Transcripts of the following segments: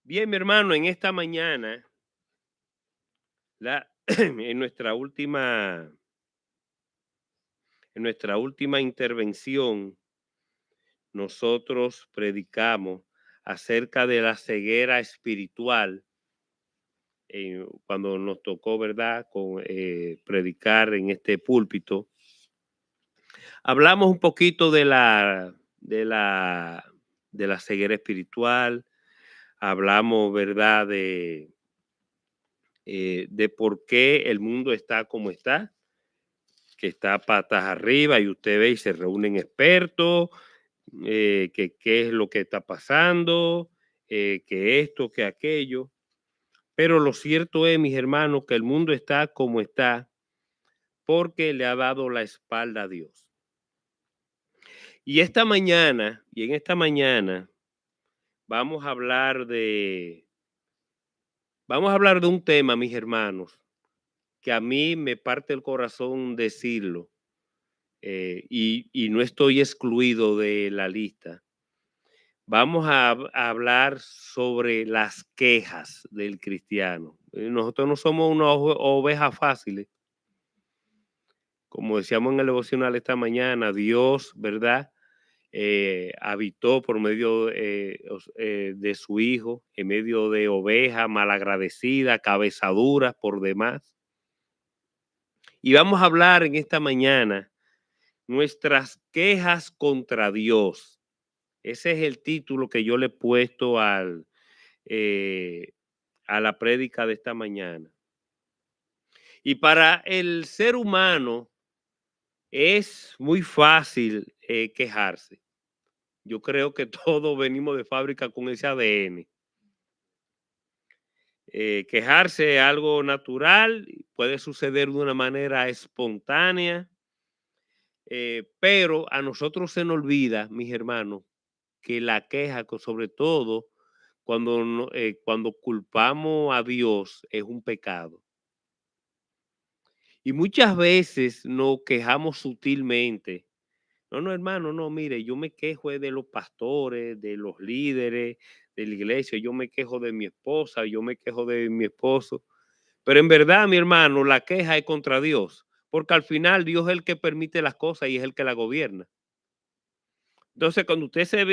Bien, mi hermano, en esta mañana, en nuestra última intervención, nosotros predicamos acerca de la ceguera espiritual, cuando nos tocó, ¿verdad?, predicar en este púlpito. Hablamos un poquito de la ceguera espiritual, hablamos, ¿verdad?, de por qué el mundo está como está, que está patas arriba y usted ve y se reúnen expertos, que qué es lo que está pasando, que esto, que aquello. Pero lo cierto es, mis hermanos, que el mundo está como está porque le ha dado la espalda a Dios. Y en esta mañana vamos a hablar de un tema, mis hermanos, que a mí me parte el corazón decirlo, y no estoy excluido de la lista. Vamos a hablar sobre las quejas del cristiano. Nosotros no somos una oveja fáciles. Como decíamos en el devocional esta mañana, Dios, ¿verdad? Habitó por medio de su Hijo, en medio de ovejas malagradecidas, cabezaduras por demás. Y vamos a hablar en esta mañana nuestras quejas contra Dios. Ese es el título que yo le he puesto eh, a la prédica de esta mañana. Y para el ser humano es muy fácil quejarse. Yo creo que todos venimos de fábrica con ese ADN. Quejarse es algo natural, puede suceder de una manera espontánea, pero a nosotros se nos olvida, mis hermanos, que la queja, sobre todo cuando culpamos a Dios, es un pecado. Y muchas veces nos quejamos sutilmente. No, no, hermano, no, mire, yo me quejo de los pastores, de los líderes de la iglesia, yo me quejo de mi esposa, yo me quejo de mi esposo. Pero en verdad, mi hermano, la queja es contra Dios, porque al final Dios es el que permite las cosas y es el que la gobierna. Entonces, cuando usted se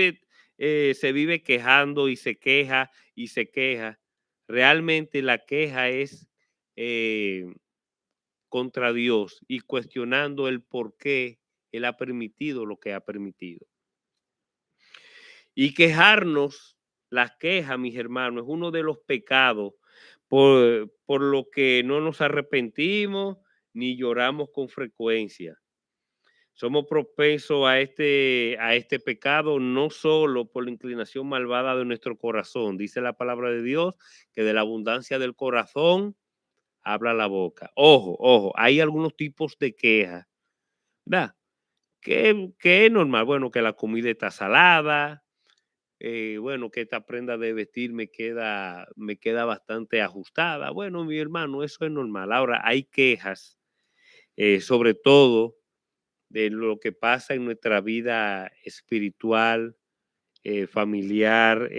vive quejando y se queja, realmente la queja es eh, contra Dios y cuestionando el por qué Él ha permitido lo que ha permitido. Y quejarnos, las quejas, mis hermanos, es uno de los pecados por lo que no nos arrepentimos ni lloramos con frecuencia. Somos propensos a este pecado no solo por la inclinación malvada de nuestro corazón. Dice la palabra de Dios que de la abundancia del corazón habla la boca. Ojo, ojo, hay algunos tipos de quejas, ¿verdad? Que es normal. Bueno, que la comida está salada, bueno, que esta prenda de vestir me queda bastante ajustada. Bueno, mi hermano, eso es normal. Ahora, hay quejas, sobre todo de lo que pasa en nuestra vida espiritual, familiar,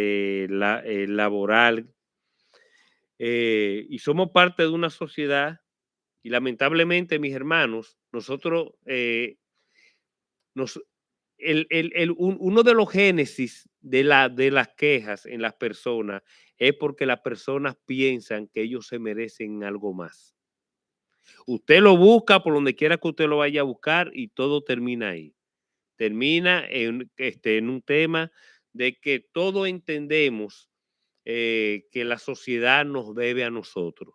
laboral, y somos parte de una sociedad y lamentablemente, mis hermanos, nosotros nos, uno de los génesis de las quejas en las personas es porque las personas piensan que ellos se merecen algo más. Usted lo busca por donde quiera que usted lo vaya a buscar y todo termina ahí. Termina en un tema de que todos entendemos que la sociedad nos debe a nosotros.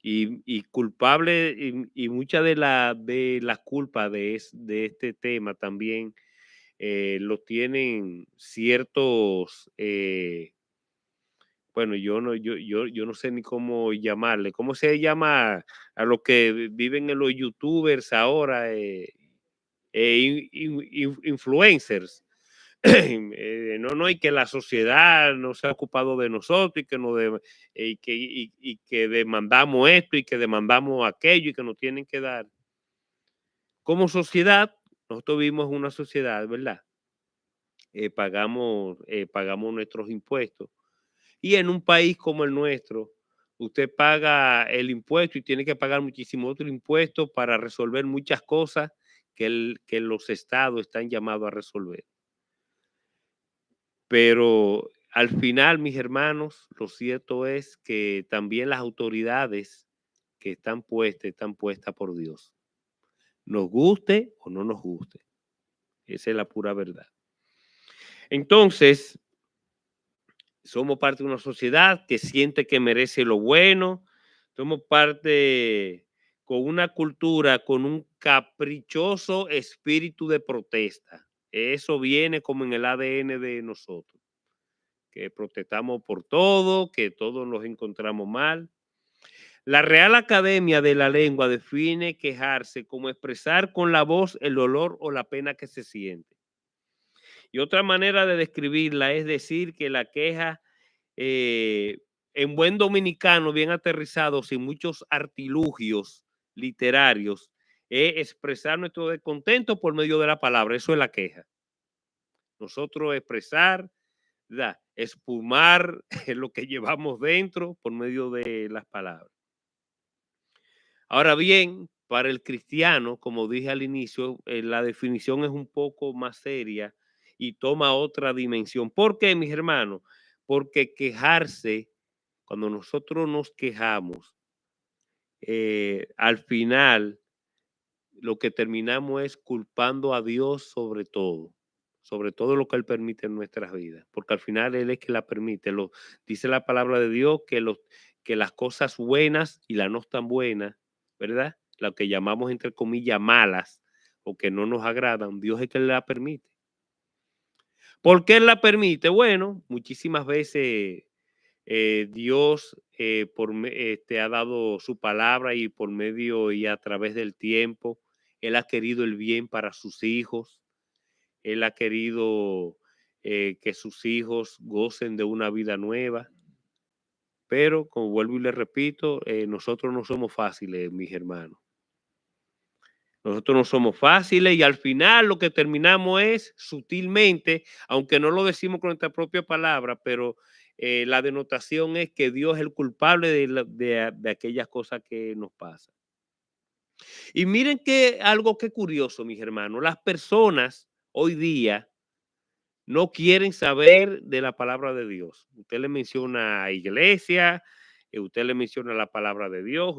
Y culpable, y mucha de la culpa de este tema también lo tienen ciertos, bueno, yo no sé ni cómo llamarle, ¿cómo se llama a los que viven en los youtubers ahora? Influencers. No, no, y que la sociedad no se ha ocupado de nosotros y que, y que demandamos esto y que demandamos aquello y que nos tienen que dar. Como sociedad, nosotros vivimos en una sociedad, ¿verdad? Pagamos nuestros impuestos, Y en un país como el nuestro, usted paga el impuesto y tiene que pagar muchísimo otro impuesto para resolver muchas cosas que los estados están llamados a resolver. Pero al final, mis hermanos, lo cierto es que también las autoridades que están puestas por Dios. Nos guste o no nos guste. Esa es la pura verdad. Entonces, somos parte de una sociedad que siente que merece lo bueno, somos parte con una cultura, con un caprichoso espíritu de protesta. Eso viene como en el ADN de nosotros, que protestamos por todo, que todos nos encontramos mal. La Real Academia de la Lengua define quejarse como expresar con la voz el dolor o la pena que se siente. Y otra manera de describirla es decir que la queja, eh, en buen dominicano, bien aterrizado, sin muchos artilugios literarios, es expresar nuestro descontento por medio de la palabra. Eso es la queja. Nosotros expresar, ¿verdad? Espumar lo que llevamos dentro por medio de las palabras. Ahora bien, para el cristiano, como dije al inicio, la definición es un poco más seria y toma otra dimensión. ¿Por qué, mis hermanos? Porque quejarse, cuando nosotros nos quejamos, al final lo que terminamos es culpando a Dios sobre todo lo que Él permite en nuestras vidas, porque al final Él es que la permite. Dice la palabra de Dios que las cosas buenas y las no tan buenas, ¿verdad? Lo que llamamos entre comillas malas o que no nos agradan, Dios es que la permite. ¿Por qué Él la permite? Bueno, muchísimas veces Dios ha dado su palabra y por medio y a través del tiempo, Él ha querido el bien para sus hijos, Él ha querido que sus hijos gocen de una vida nueva, pero como vuelvo y le repito, nosotros no somos fáciles, mis hermanos. Nosotros no somos fáciles y al final lo que terminamos es sutilmente, aunque no lo decimos con nuestra propia palabra, pero la denotación es que Dios es el culpable de aquellas cosas que nos pasan. Y miren que algo que curioso, mis hermanos, las personas hoy día no quieren saber de la palabra de Dios. Usted le menciona a iglesia, usted le menciona la palabra de Dios,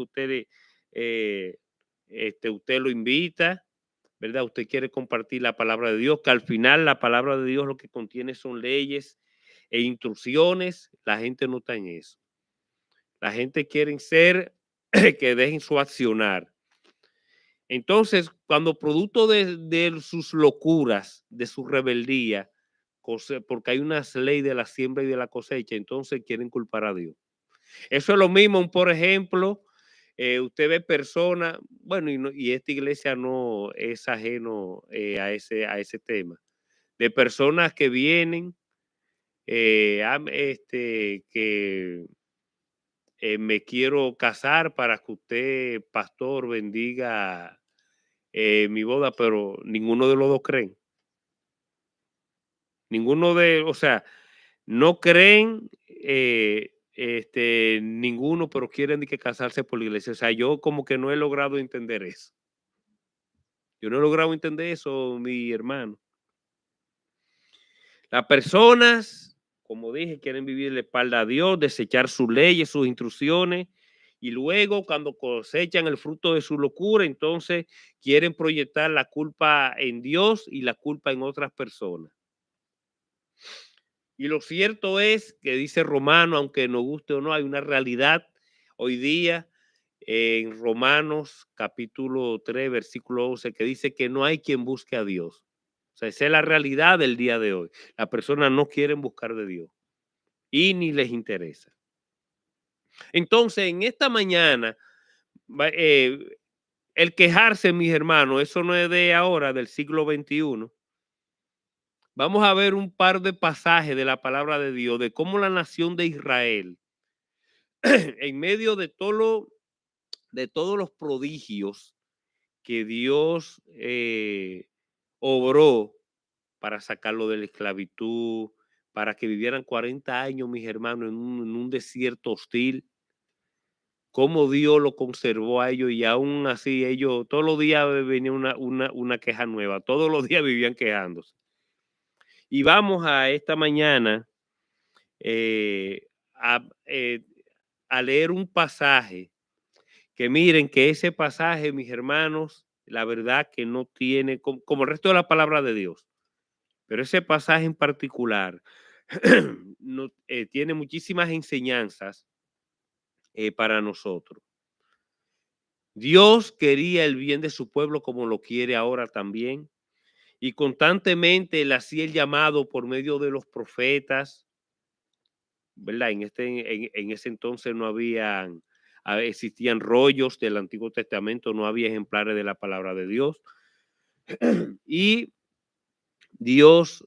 eh, usted lo invita, ¿verdad? Usted quiere compartir la palabra de Dios, que al final la palabra de Dios lo que contiene son leyes e instrucciones. La gente no está en eso. La gente quiere ser que dejen su accionar. Entonces, cuando producto de sus locuras, de su rebeldía, porque hay una ley de la siembra y de la cosecha, entonces quieren culpar a Dios. Eso es lo mismo, por ejemplo, usted ve personas, bueno, y esta iglesia no es ajeno a ese tema, de personas que vienen, que me quiero casar para que usted, pastor, bendiga mi boda, pero ninguno de los dos creen. O sea, no creen, ninguno, pero quieren de que casarse por la iglesia. O sea, yo como que no he logrado entender eso. Yo no he logrado entender eso, mi hermano. Las personas, como dije, quieren vivir la espalda a Dios, desechar sus leyes, sus instrucciones, y luego cuando cosechan el fruto de su locura, entonces quieren proyectar la culpa en Dios y la culpa en otras personas. Y lo cierto es que dice Romano, aunque nos guste o no, hay una realidad hoy día en Romanos capítulo 3, versículo 11, que dice que no hay quien busque a Dios. O sea, esa es la realidad del día de hoy. Las personas no quieren buscar de Dios y ni les interesa. Entonces, en esta mañana, el quejarse, mis hermanos, eso no es de ahora, del siglo XXI. Vamos a ver un par de pasajes de la palabra de Dios, de cómo la nación de Israel, en medio de todos los prodigios que Dios obró para sacarlo de la esclavitud, para que vivieran 40 años, mis hermanos, en un desierto hostil. Cómo Dios lo conservó a ellos y aún así ellos todos los días venía una queja nueva, todos los días vivían quejándose. Y vamos a esta mañana eh, a, eh, a leer un pasaje que miren que ese pasaje, mis hermanos, la verdad que no tiene, como el resto de la palabra de Dios, pero ese pasaje en particular no, tiene muchísimas enseñanzas para nosotros. Dios quería el bien de su pueblo como lo quiere ahora también. Y constantemente le hacía el llamado por medio de los profetas, ¿verdad? En ese entonces no habían, existían rollos del Antiguo Testamento, no había ejemplares de la palabra de Dios. Y Dios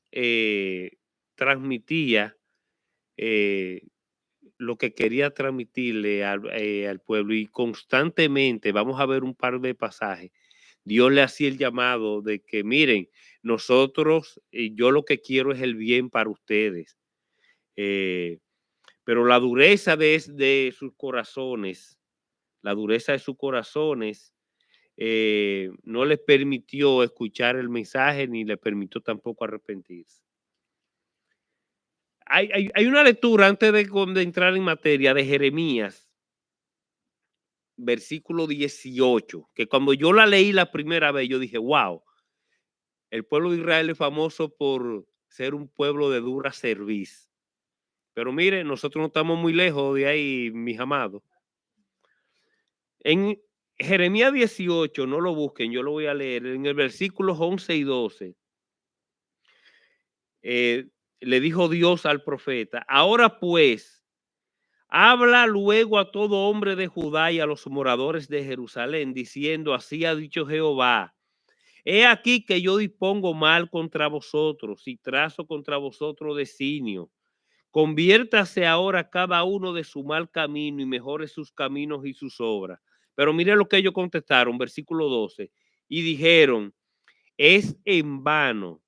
transmitía eh, lo que quería transmitirle al pueblo y constantemente, vamos a ver un par de pasajes, Dios le hacía el llamado de que miren, nosotros, yo lo que quiero es el bien para ustedes, eh, pero la dureza de sus corazones, la dureza de sus corazones no les permitió escuchar el mensaje ni le permitió tampoco arrepentirse. Hay una lectura antes de entrar en materia de Jeremías, versículo 18, que cuando yo la leí la primera vez, yo dije, wow, el pueblo de Israel es famoso por ser un pueblo de dura cerviz. Pero mire, nosotros no estamos muy lejos de ahí, mis amados. En Jeremías 18, no lo busquen, yo lo voy a leer, en el versículo 11 y 12, eh, le dijo Dios al profeta, ahora pues, habla luego a todo hombre de Judá y a los moradores de Jerusalén, diciendo, así ha dicho Jehová, he aquí que yo dispongo mal contra vosotros y trazo contra vosotros designio. Conviértase ahora cada uno de su mal camino y mejore sus caminos y sus obras. Pero mire lo que ellos contestaron, versículo 12. Y dijeron, es en vano,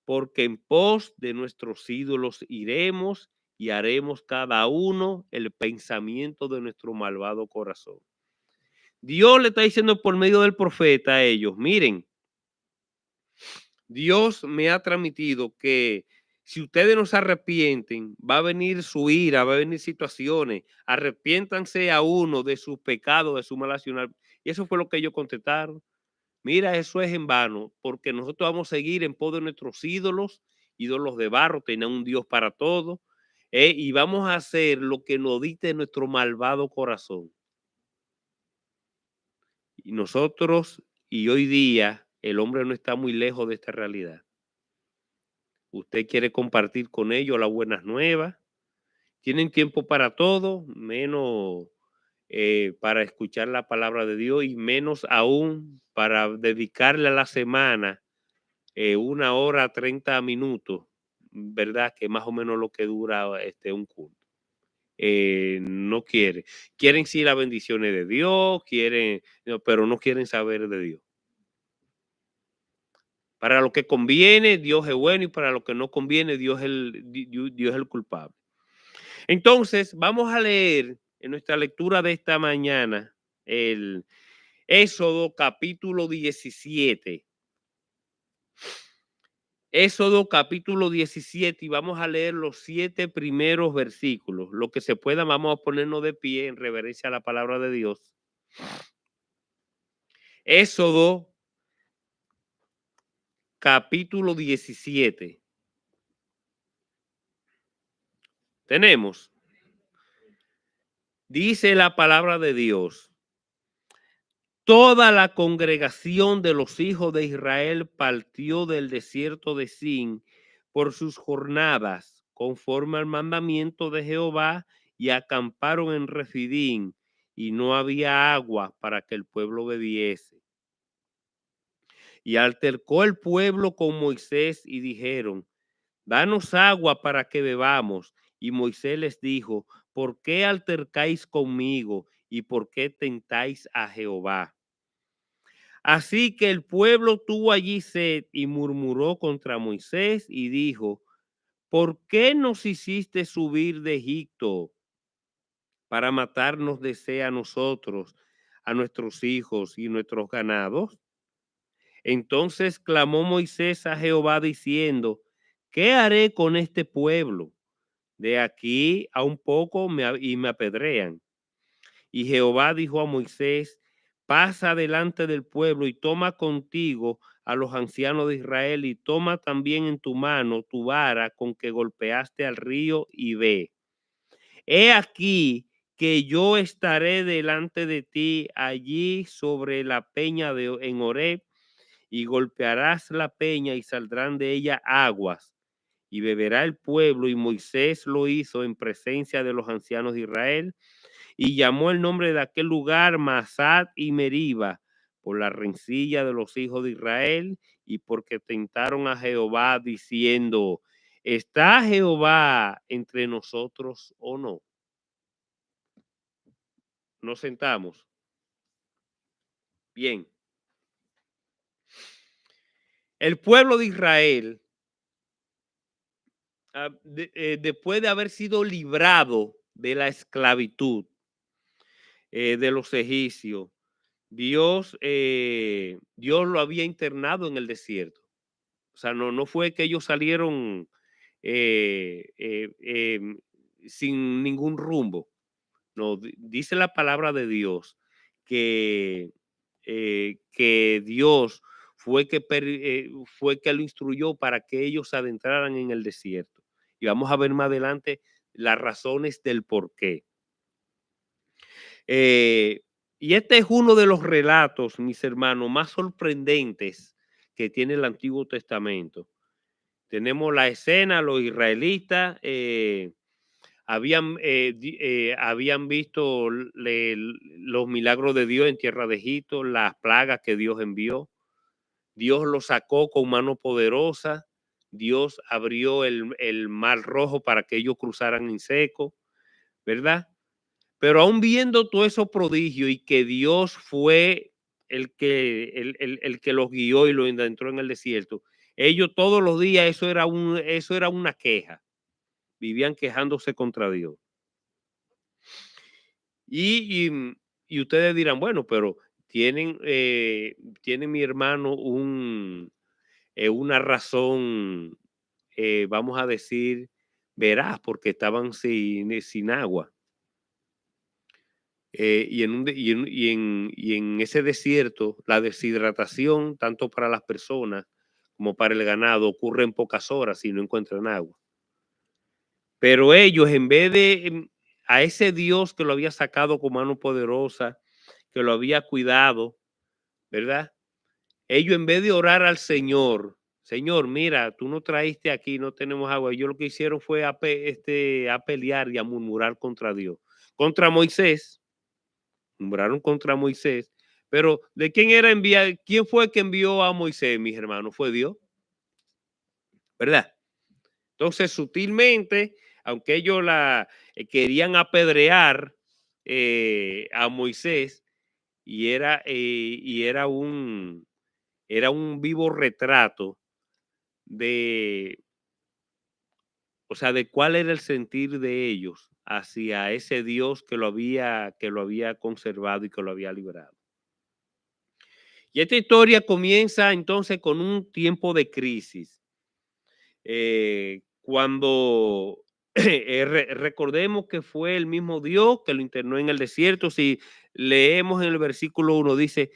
porque en pos de nuestros ídolos iremos y haremos cada uno el pensamiento de nuestro malvado corazón. Dios le está diciendo por medio del profeta a ellos, miren, Dios me ha transmitido que si ustedes no se arrepienten, va a venir su ira, va a venir situaciones. Arrepiéntanse a uno de sus pecados, de su mal accionar. Y eso fue lo que ellos contestaron. Mira, eso es en vano, porque nosotros vamos a seguir en pos de nuestros ídolos, ídolos de barro, tener un Dios para todo, y vamos a hacer lo que nos dicte nuestro malvado corazón. Y nosotros, y hoy día, el hombre no está muy lejos de esta realidad. Usted quiere compartir con ellos las buenas nuevas. Tienen tiempo para todo, menos para escuchar la palabra de Dios y menos aún para dedicarle a la semana 1 hora 30 minutos, ¿verdad? Que más o menos lo que dura un culto. No quiere. Quieren sí las bendiciones de Dios, quieren, no, pero no quieren saber de Dios. Para lo que conviene, Dios es bueno y para lo que no conviene, Dios es el culpable. Entonces, vamos a leer en nuestra lectura de esta mañana el Éxodo capítulo 17. Éxodo capítulo 17 y vamos a leer los 7 primeros versículos. Lo que se pueda, vamos a ponernos de pie en reverencia a la palabra de Dios. Éxodo capítulo 17. Tenemos. Dice la palabra de Dios. Toda la congregación de los hijos de Israel partió del desierto de Sin por sus jornadas, conforme al mandamiento de Jehová, y acamparon en Refidín, y no había agua para que el pueblo bebiese. Y altercó el pueblo con Moisés y dijeron, danos agua para que bebamos. Y Moisés les dijo, ¿por qué altercáis conmigo y por qué tentáis a Jehová? Así que el pueblo tuvo allí sed y murmuró contra Moisés y dijo, ¿por qué nos hiciste subir de Egipto para matarnos desee a nosotros, a nuestros hijos y nuestros ganados? Entonces clamó Moisés a Jehová diciendo, ¿qué haré con este pueblo? De aquí a un poco y me apedrean. Y Jehová dijo a Moisés, pasa delante del pueblo y toma contigo a los ancianos de Israel y toma también en tu mano tu vara con que golpeaste al río y ve. He aquí que yo estaré delante de ti allí sobre la peña en Horeb y golpearás la peña y saldrán de ella aguas y beberá el pueblo. Y Moisés lo hizo en presencia de los ancianos de Israel y llamó el nombre de aquel lugar Masat y Meriba por la rencilla de los hijos de Israel y porque tentaron a Jehová diciendo, ¿está Jehová entre nosotros o no? Nos sentamos. Bien. El pueblo de Israel, después de haber sido librado de la esclavitud de los egipcios, Dios lo había internado en el desierto. O sea, no fue que ellos salieron eh, eh, em, sin ningún rumbo. No, dice la palabra de Dios que Dios fue que lo instruyó para que ellos se adentraran en el desierto. Y vamos a ver más adelante las razones del por qué. Y este es uno de los relatos, mis hermanos, más sorprendentes que tiene el Antiguo Testamento. Tenemos la escena, los israelitas habían visto los milagros de Dios en tierra de Egipto, las plagas que Dios envió. Dios los sacó con mano poderosa. Dios abrió el mar rojo para que ellos cruzaran en seco, ¿verdad? Pero aún viendo todo esos prodigios y que Dios fue el que los guió y los entró en el desierto, ellos todos los días eso era una queja. Vivían quejándose contra Dios. Y ustedes dirán, bueno, pero tiene mi hermano una razón, vamos a decir, veraz, porque estaban sin agua. Y en ese desierto, la deshidratación, tanto para las personas como para el ganado, ocurre en pocas horas si no encuentran agua. Pero ellos, en vez de a ese Dios que lo había sacado con mano poderosa, que lo había cuidado, ¿verdad? Ellos, en vez de orar al Señor, Señor, mira, tú no traíste aquí, no tenemos agua. Ellos lo que hicieron fue a pelear y a murmurar contra Dios, contra Moisés. Murmuraron contra Moisés. Pero ¿de quién era enviar? ¿Quién fue el que envió a Moisés, mis hermanos? Fue Dios, ¿verdad? Entonces, sutilmente, aunque ellos querían apedrear a Moisés, y era un vivo retrato de, o sea, de cuál era el sentir de ellos hacia ese Dios que lo había conservado y que lo había librado. Y esta historia comienza entonces con un tiempo de crisis. Cuando recordemos que fue el mismo Dios que lo internó en el desierto. Si leemos en el versículo 1, dice,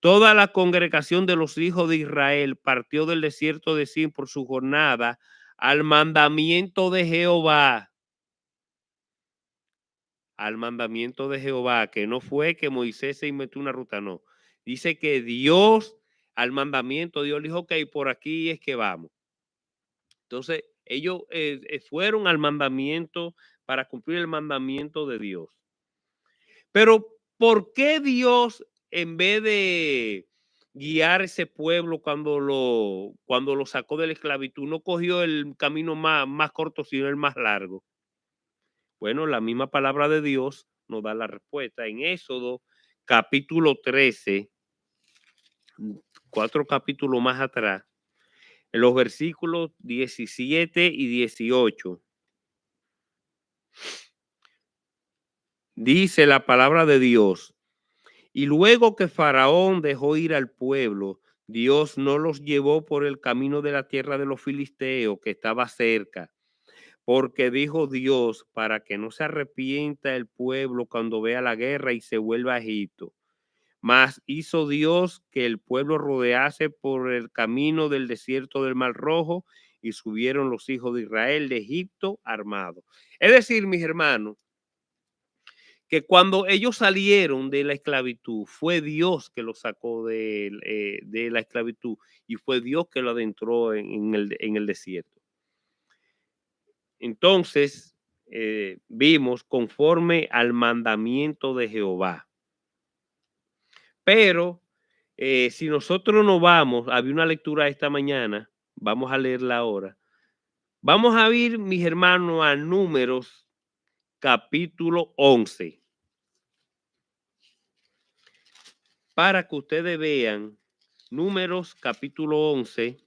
toda la congregación de los hijos de Israel partió del desierto de Sin por su jornada al mandamiento de Jehová. Al mandamiento de Jehová, que no fue que Moisés se inventó una ruta, no. Dice que Dios, al mandamiento, Dios le dijo, ok, por aquí es que vamos. Entonces, ellos fueron al mandamiento para cumplir el mandamiento de Dios. Pero, ¿por qué Dios, en vez de guiar ese pueblo cuando lo sacó de la esclavitud, no cogió el camino más corto, sino el más largo? Bueno, la misma palabra de Dios nos da la respuesta. En Éxodo, capítulo 13, 4 capítulos más atrás, en los versículos 17 y 18. Dice la palabra de Dios: y luego que Faraón dejó ir al pueblo, Dios no los llevó por el camino de la tierra de los filisteos que estaba cerca, porque dijo Dios, para que no se arrepienta el pueblo cuando vea la guerra y se vuelva a Egipto. Mas hizo Dios que el pueblo rodease por el camino del desierto del Mar Rojo, y subieron los hijos de Israel de Egipto armados. Es decir, mis hermanos, que cuando ellos salieron de la esclavitud, fue Dios que los sacó de la esclavitud, y fue Dios que lo adentró en el desierto. Entonces, vimos conforme al mandamiento de Jehová. Pero si nosotros no vamos, había una lectura esta mañana, vamos a leerla ahora. Vamos a ir, mis hermanos, a Números capítulo 11, para que ustedes vean. Números capítulo 11,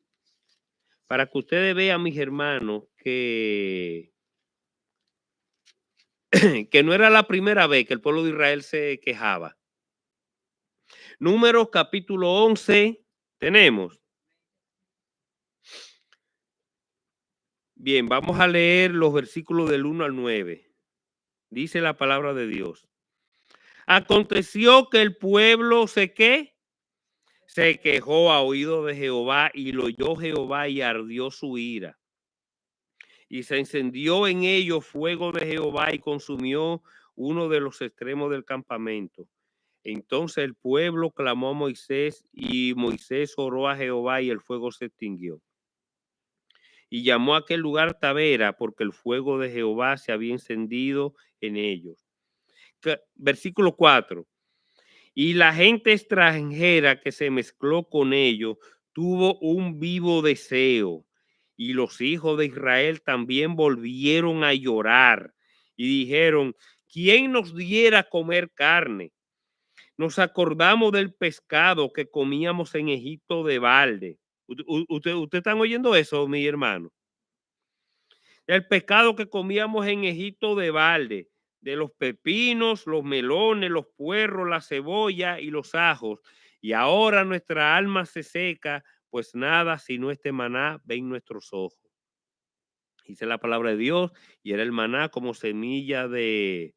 para que ustedes vean, mis hermanos, que no era la primera vez que el pueblo de Israel se quejaba. Números capítulo 11, tenemos. Bien, vamos a leer los versículos del 1 al 9. Dice la palabra de Dios. Aconteció que el pueblo se quejó a oído de Jehová, y lo oyó Jehová y ardió su ira. Y se encendió en ellos fuego de Jehová y consumió uno de los extremos del campamento. Entonces el pueblo clamó a Moisés, y Moisés oró a Jehová, y el fuego se extinguió. Y llamó a aquel lugar Tabera, porque el fuego de Jehová se había encendido en ellos. Versículo 4. Y la gente extranjera que se mezcló con ellos tuvo un vivo deseo. Y los hijos de Israel también volvieron a llorar y dijeron: ¿quién nos diera a comer carne? Nos acordamos del pescado que comíamos en Egipto de balde. ¿Usted están oyendo eso, mi hermano? El pescado que comíamos en Egipto de balde, de los pepinos, los melones, los puerros, la cebolla y los ajos. Y ahora nuestra alma se seca, pues nada sino este maná ven nuestros ojos. Dice la palabra de Dios: y era el maná como semilla de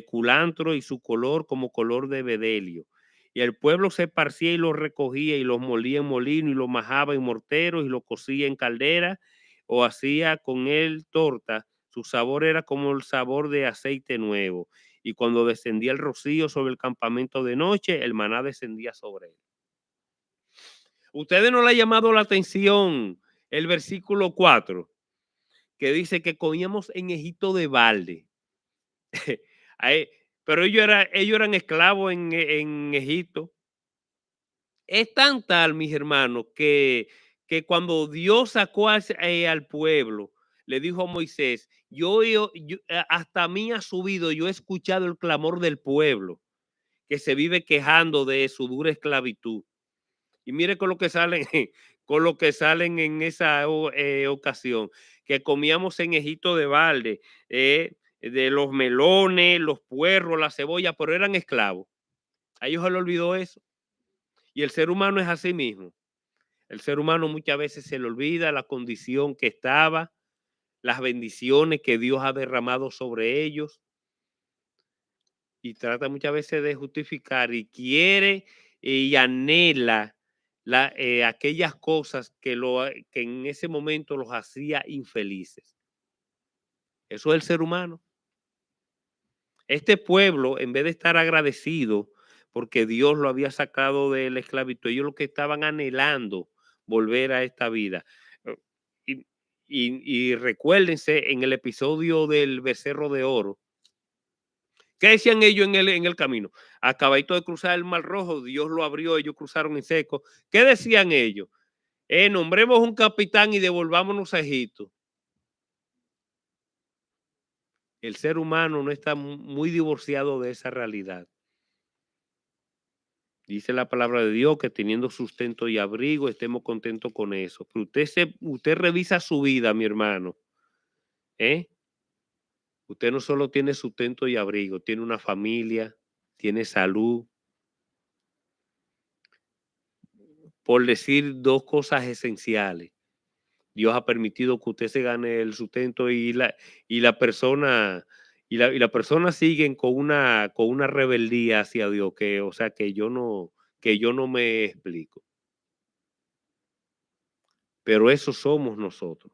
culantro, y su color como color de bedelio. Y el pueblo se esparcía y los recogía, y los molía en molino, y los majaba en morteros, y los cocía en caldera, o hacía con él torta. Su sabor era como el sabor de aceite nuevo. Y cuando descendía el rocío sobre el campamento de noche, el maná descendía sobre él. ¿Ustedes no le ha llamado la atención el versículo 4? Que dice que comíamos en Egipto de balde. Ahí, pero ellos eran esclavos en Egipto. Es tan tal, mis hermanos, que cuando Dios sacó al pueblo, le dijo a Moisés: hasta a mí ha subido, yo he escuchado el clamor del pueblo que se vive quejando de su dura esclavitud. Y mire con lo que salen, con lo que salen en esa ocasión, que comíamos en Egipto de balde, de los melones, los puerros, la cebolla, pero eran esclavos. A ellos se les olvidó eso. Y el ser humano es así mismo. El ser humano muchas veces se le olvida la condición que estaba, las bendiciones que Dios ha derramado sobre ellos, y trata muchas veces de justificar, y quiere y anhela aquellas cosas que en ese momento los hacía infelices. Eso es el ser humano. Este pueblo, en vez de estar agradecido porque Dios lo había sacado de la esclavitud, ellos lo que estaban anhelando volver a esta vida. Eh, Y, y recuérdense en el episodio del becerro de oro, ¿qué decían ellos en el camino? Acabadito de cruzar el Mar Rojo, Dios lo abrió, ellos cruzaron en seco. ¿Qué decían ellos? Nombremos un capitán y devolvámonos a Egipto. El ser humano no está muy divorciado de esa realidad. Dice la palabra de Dios que teniendo sustento y abrigo estemos contentos con eso. Pero usted revisa su vida, mi hermano, ¿eh? Usted no solo tiene sustento y abrigo, tiene una familia, tiene salud, por decir dos cosas esenciales. Dios ha permitido que usted se gane el sustento y la persona y la persona siguen con una rebeldía hacia Dios que, o sea, que yo no me explico. Pero eso somos nosotros.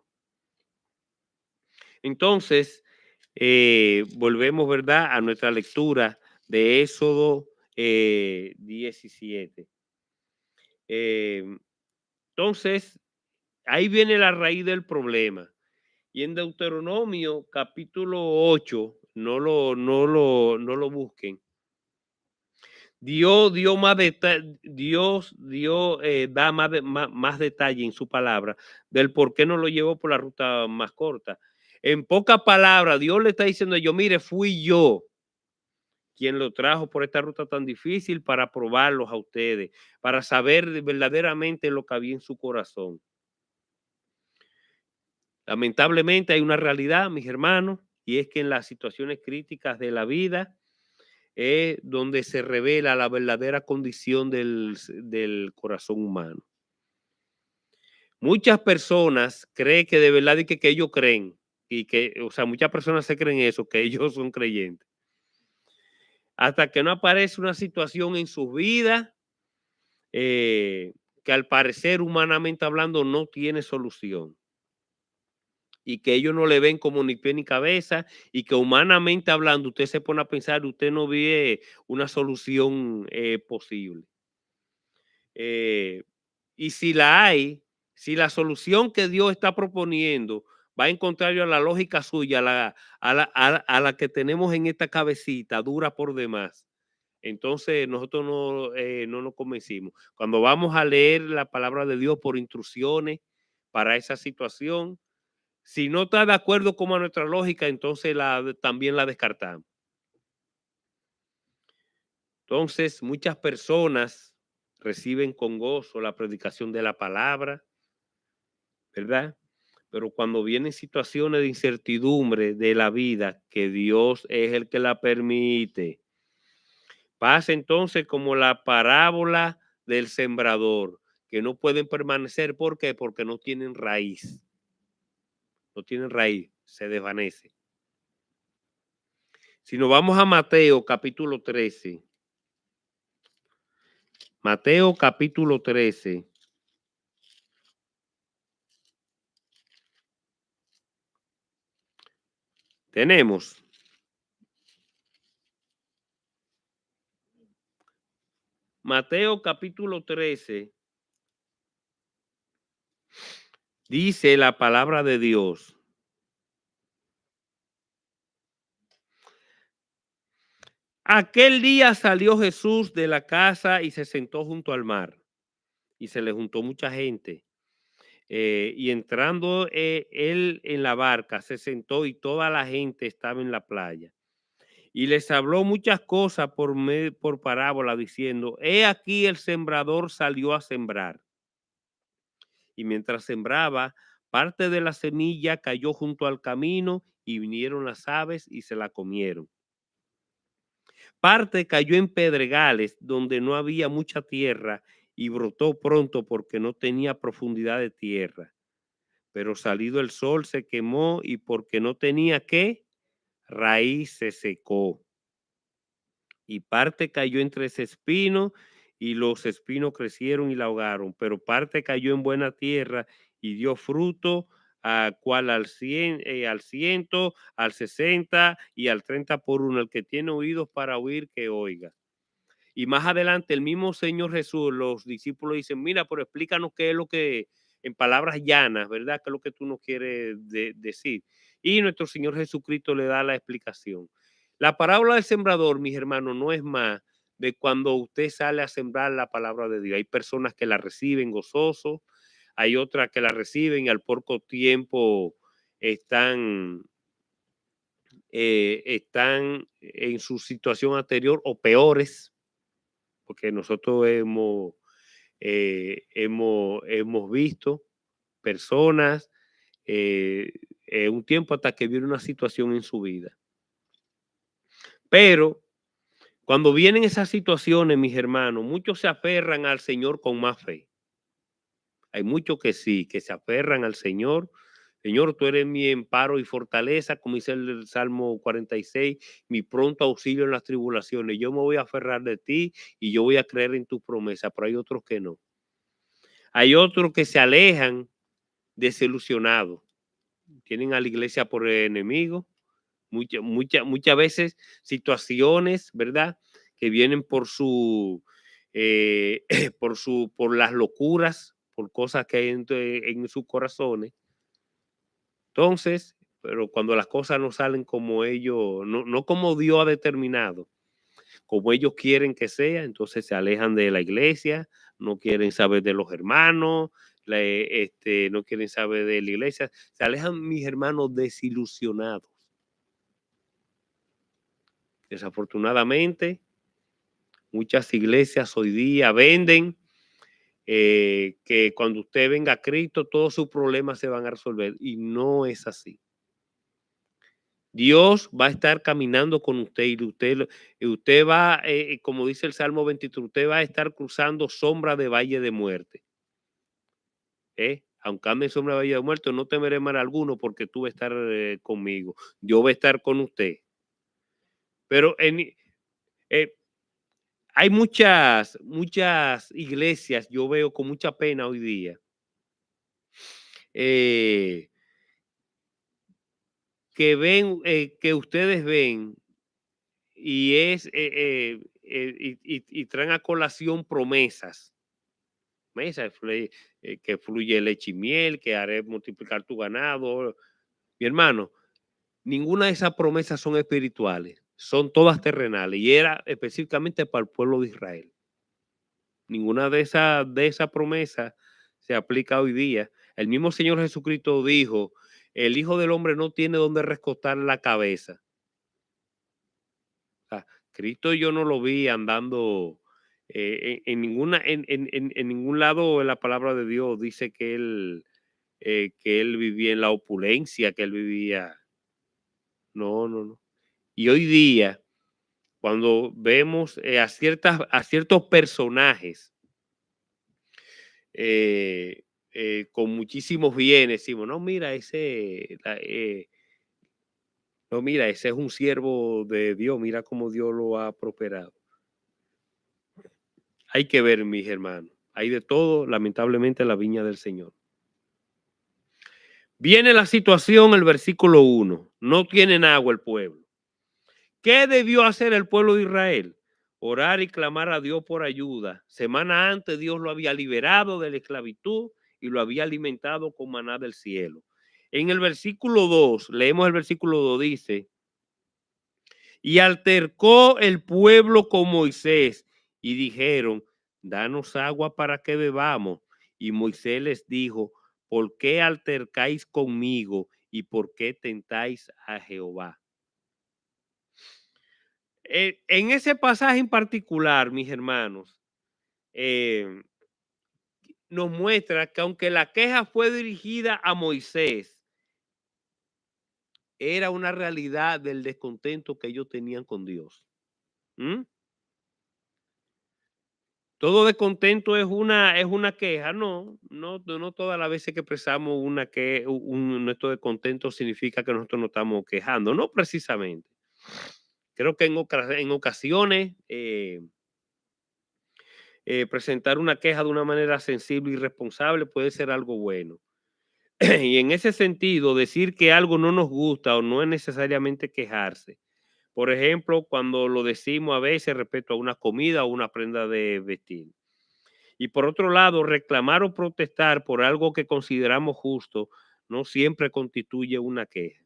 Entonces, volvemos, ¿verdad?, a nuestra lectura de Éxodo 17. Em, entonces, ahí viene la raíz del problema. Y en Deuteronomio capítulo 8, no lo busquen. Dios dio, da más detalle en su palabra del por qué no lo llevó por la ruta más corta. En pocas palabras, Dios le está diciendo yo, mire, fui yo quien lo trajo por esta ruta tan difícil para probarlos a ustedes, para saber verdaderamente lo que había en su corazón. Lamentablemente hay una realidad, mis hermanos, y es que en las situaciones críticas de la vida es donde se revela la verdadera condición del corazón humano. Muchas personas creen que de verdad y que ellos creen, y que, o sea, muchas personas se creen eso, que ellos son creyentes. Hasta que no aparece una situación en sus vidas eh, que al parecer humanamente hablando no tiene solución y que ellos no le ven como ni pie ni cabeza y que humanamente hablando usted se pone a pensar, usted no ve una solución posible. Eh, y si la hay, si la solución que Dios está proponiendo va en contrario a la lógica suya, a la que tenemos en esta cabecita, dura por demás, entonces nosotros no nos convencimos. Cuando vamos a leer la palabra de Dios por instrucciones para esa situación, si no está de acuerdo con nuestra lógica, entonces también la descartamos. Entonces, muchas personas reciben con gozo la predicación de la palabra, ¿verdad? Pero cuando vienen situaciones de incertidumbre de la vida, que Dios es el que la permite, pasa entonces como la parábola del sembrador, que no pueden permanecer. ¿Por qué? Porque no tienen raíz. No tienen raíz, se desvanece. Si nos vamos a Mateo capítulo 13, Mateo capítulo 13, tenemos Mateo capítulo 13, dice la palabra de Dios. Aquel día salió Jesús de la casa y se sentó junto al mar, y se le juntó mucha gente. Y entrando él en la barca, se sentó y toda la gente estaba en la playa. Y les habló muchas cosas por parábola, diciendo, he aquí el sembrador salió a sembrar. Y mientras sembraba, parte de la semilla cayó junto al camino y vinieron las aves y se la comieron. Parte cayó en pedregales donde no había mucha tierra y brotó pronto porque no tenía profundidad de tierra. Pero salido el sol se quemó y porque no tenía qué, raíz se secó. Y parte cayó entre ese espino y los espinos crecieron y la ahogaron, pero parte cayó en buena tierra y dio fruto, a cual al 100, al 60 y al 30 por uno. El que tiene oídos para oír, que oiga. Y más adelante el mismo Señor Jesús, los discípulos dicen, mira, pero explícanos qué es lo que, en palabras llanas, ¿verdad? ¿Qué es lo que tú nos quieres decir? Y nuestro Señor Jesucristo le da la explicación. La parábola del sembrador, mis hermanos, no es más de cuando usted sale a sembrar la palabra de Dios. Hay personas que la reciben gozosos, hay otras que la reciben y al poco tiempo están en su situación anterior o peores. porque nosotros hemos visto personas eh, un tiempo hasta que viene una situación en su vida. Pero cuando vienen esas situaciones, mis hermanos, muchos se aferran al Señor con más fe. Hay muchos que sí, que se aferran al Señor. Señor, tú eres mi amparo y fortaleza, como dice el Salmo 46, mi pronto auxilio en las tribulaciones. Yo me voy a aferrar de ti y yo voy a creer en tu promesa, pero hay otros que no. Hay otros que se alejan desilusionados. Tienen a la iglesia por enemigo. Muchas veces situaciones, ¿verdad? Que vienen por por las locuras, por cosas que hay en sus corazones. Entonces, pero cuando las cosas no salen como ellos, no como Dios ha determinado, como ellos quieren que sea, entonces se alejan de la iglesia, no quieren saber de los hermanos, no quieren saber de la iglesia, se alejan mis hermanos desilusionados. Desafortunadamente, muchas iglesias hoy día venden que cuando usted venga a Cristo todos sus problemas se van a resolver y no es así. Dios va a estar caminando con usted y usted va, como dice el Salmo 23, usted va a estar cruzando sombra de valle de muerte. Aunque ande en sombra de valle de muerte, no temeré mal alguno porque tú vas a estar conmigo. Yo voy a estar con usted. Pero eh, hay muchas iglesias, yo veo con mucha pena hoy día, eh, que ustedes ven y traen a colación promesas, que fluye leche y miel, que haré multiplicar tu ganado. Mi hermano, ninguna de esas promesas son espirituales, son todas terrenales y era específicamente para el pueblo de Israel. Ninguna de esas promesas se aplica hoy día. El mismo Señor Jesucristo dijo, el Hijo del Hombre no tiene donde recostar la cabeza. O sea, Cristo yo no lo vi andando en ningún lado en la palabra de Dios dice que él vivía en la opulencia, que él vivía. No, no, no. Y hoy día, cuando vemos a ciertos personajes eh, con muchísimos bienes, decimos, no, mira, no, mira, ese es un siervo de Dios, mira cómo Dios lo ha prosperado. Hay que ver, mis hermanos, hay de todo, lamentablemente, en la viña del Señor. Viene la situación, el versículo 1, no tienen agua el pueblo. ¿Qué debió hacer el pueblo de Israel? Orar y clamar a Dios por ayuda. Semana antes Dios lo había liberado de la esclavitud y lo había alimentado con maná del cielo. En el versículo 2, leemos el versículo 2, dice, y altercó el pueblo con Moisés y dijeron, danos agua para que bebamos. Y Moisés les dijo, ¿por qué altercáis conmigo y por qué tentáis a Jehová? En ese pasaje en particular, mis hermanos, eh, nos muestra que aunque la queja fue dirigida a Moisés, era una realidad del descontento que ellos tenían con Dios. ¿Mm? Todo descontento es una queja, no todas las veces que expresamos nuestro descontento significa que nosotros nos estamos quejando, no precisamente. Creo que en ocasiones presentar una queja de una manera sensible y responsable puede ser algo bueno. Y en ese sentido, decir que algo no nos gusta o no es necesariamente quejarse. Por ejemplo, cuando lo decimos a veces respecto a una comida o una prenda de vestir. Y por otro lado, reclamar o protestar por algo que consideramos justo no siempre constituye una queja.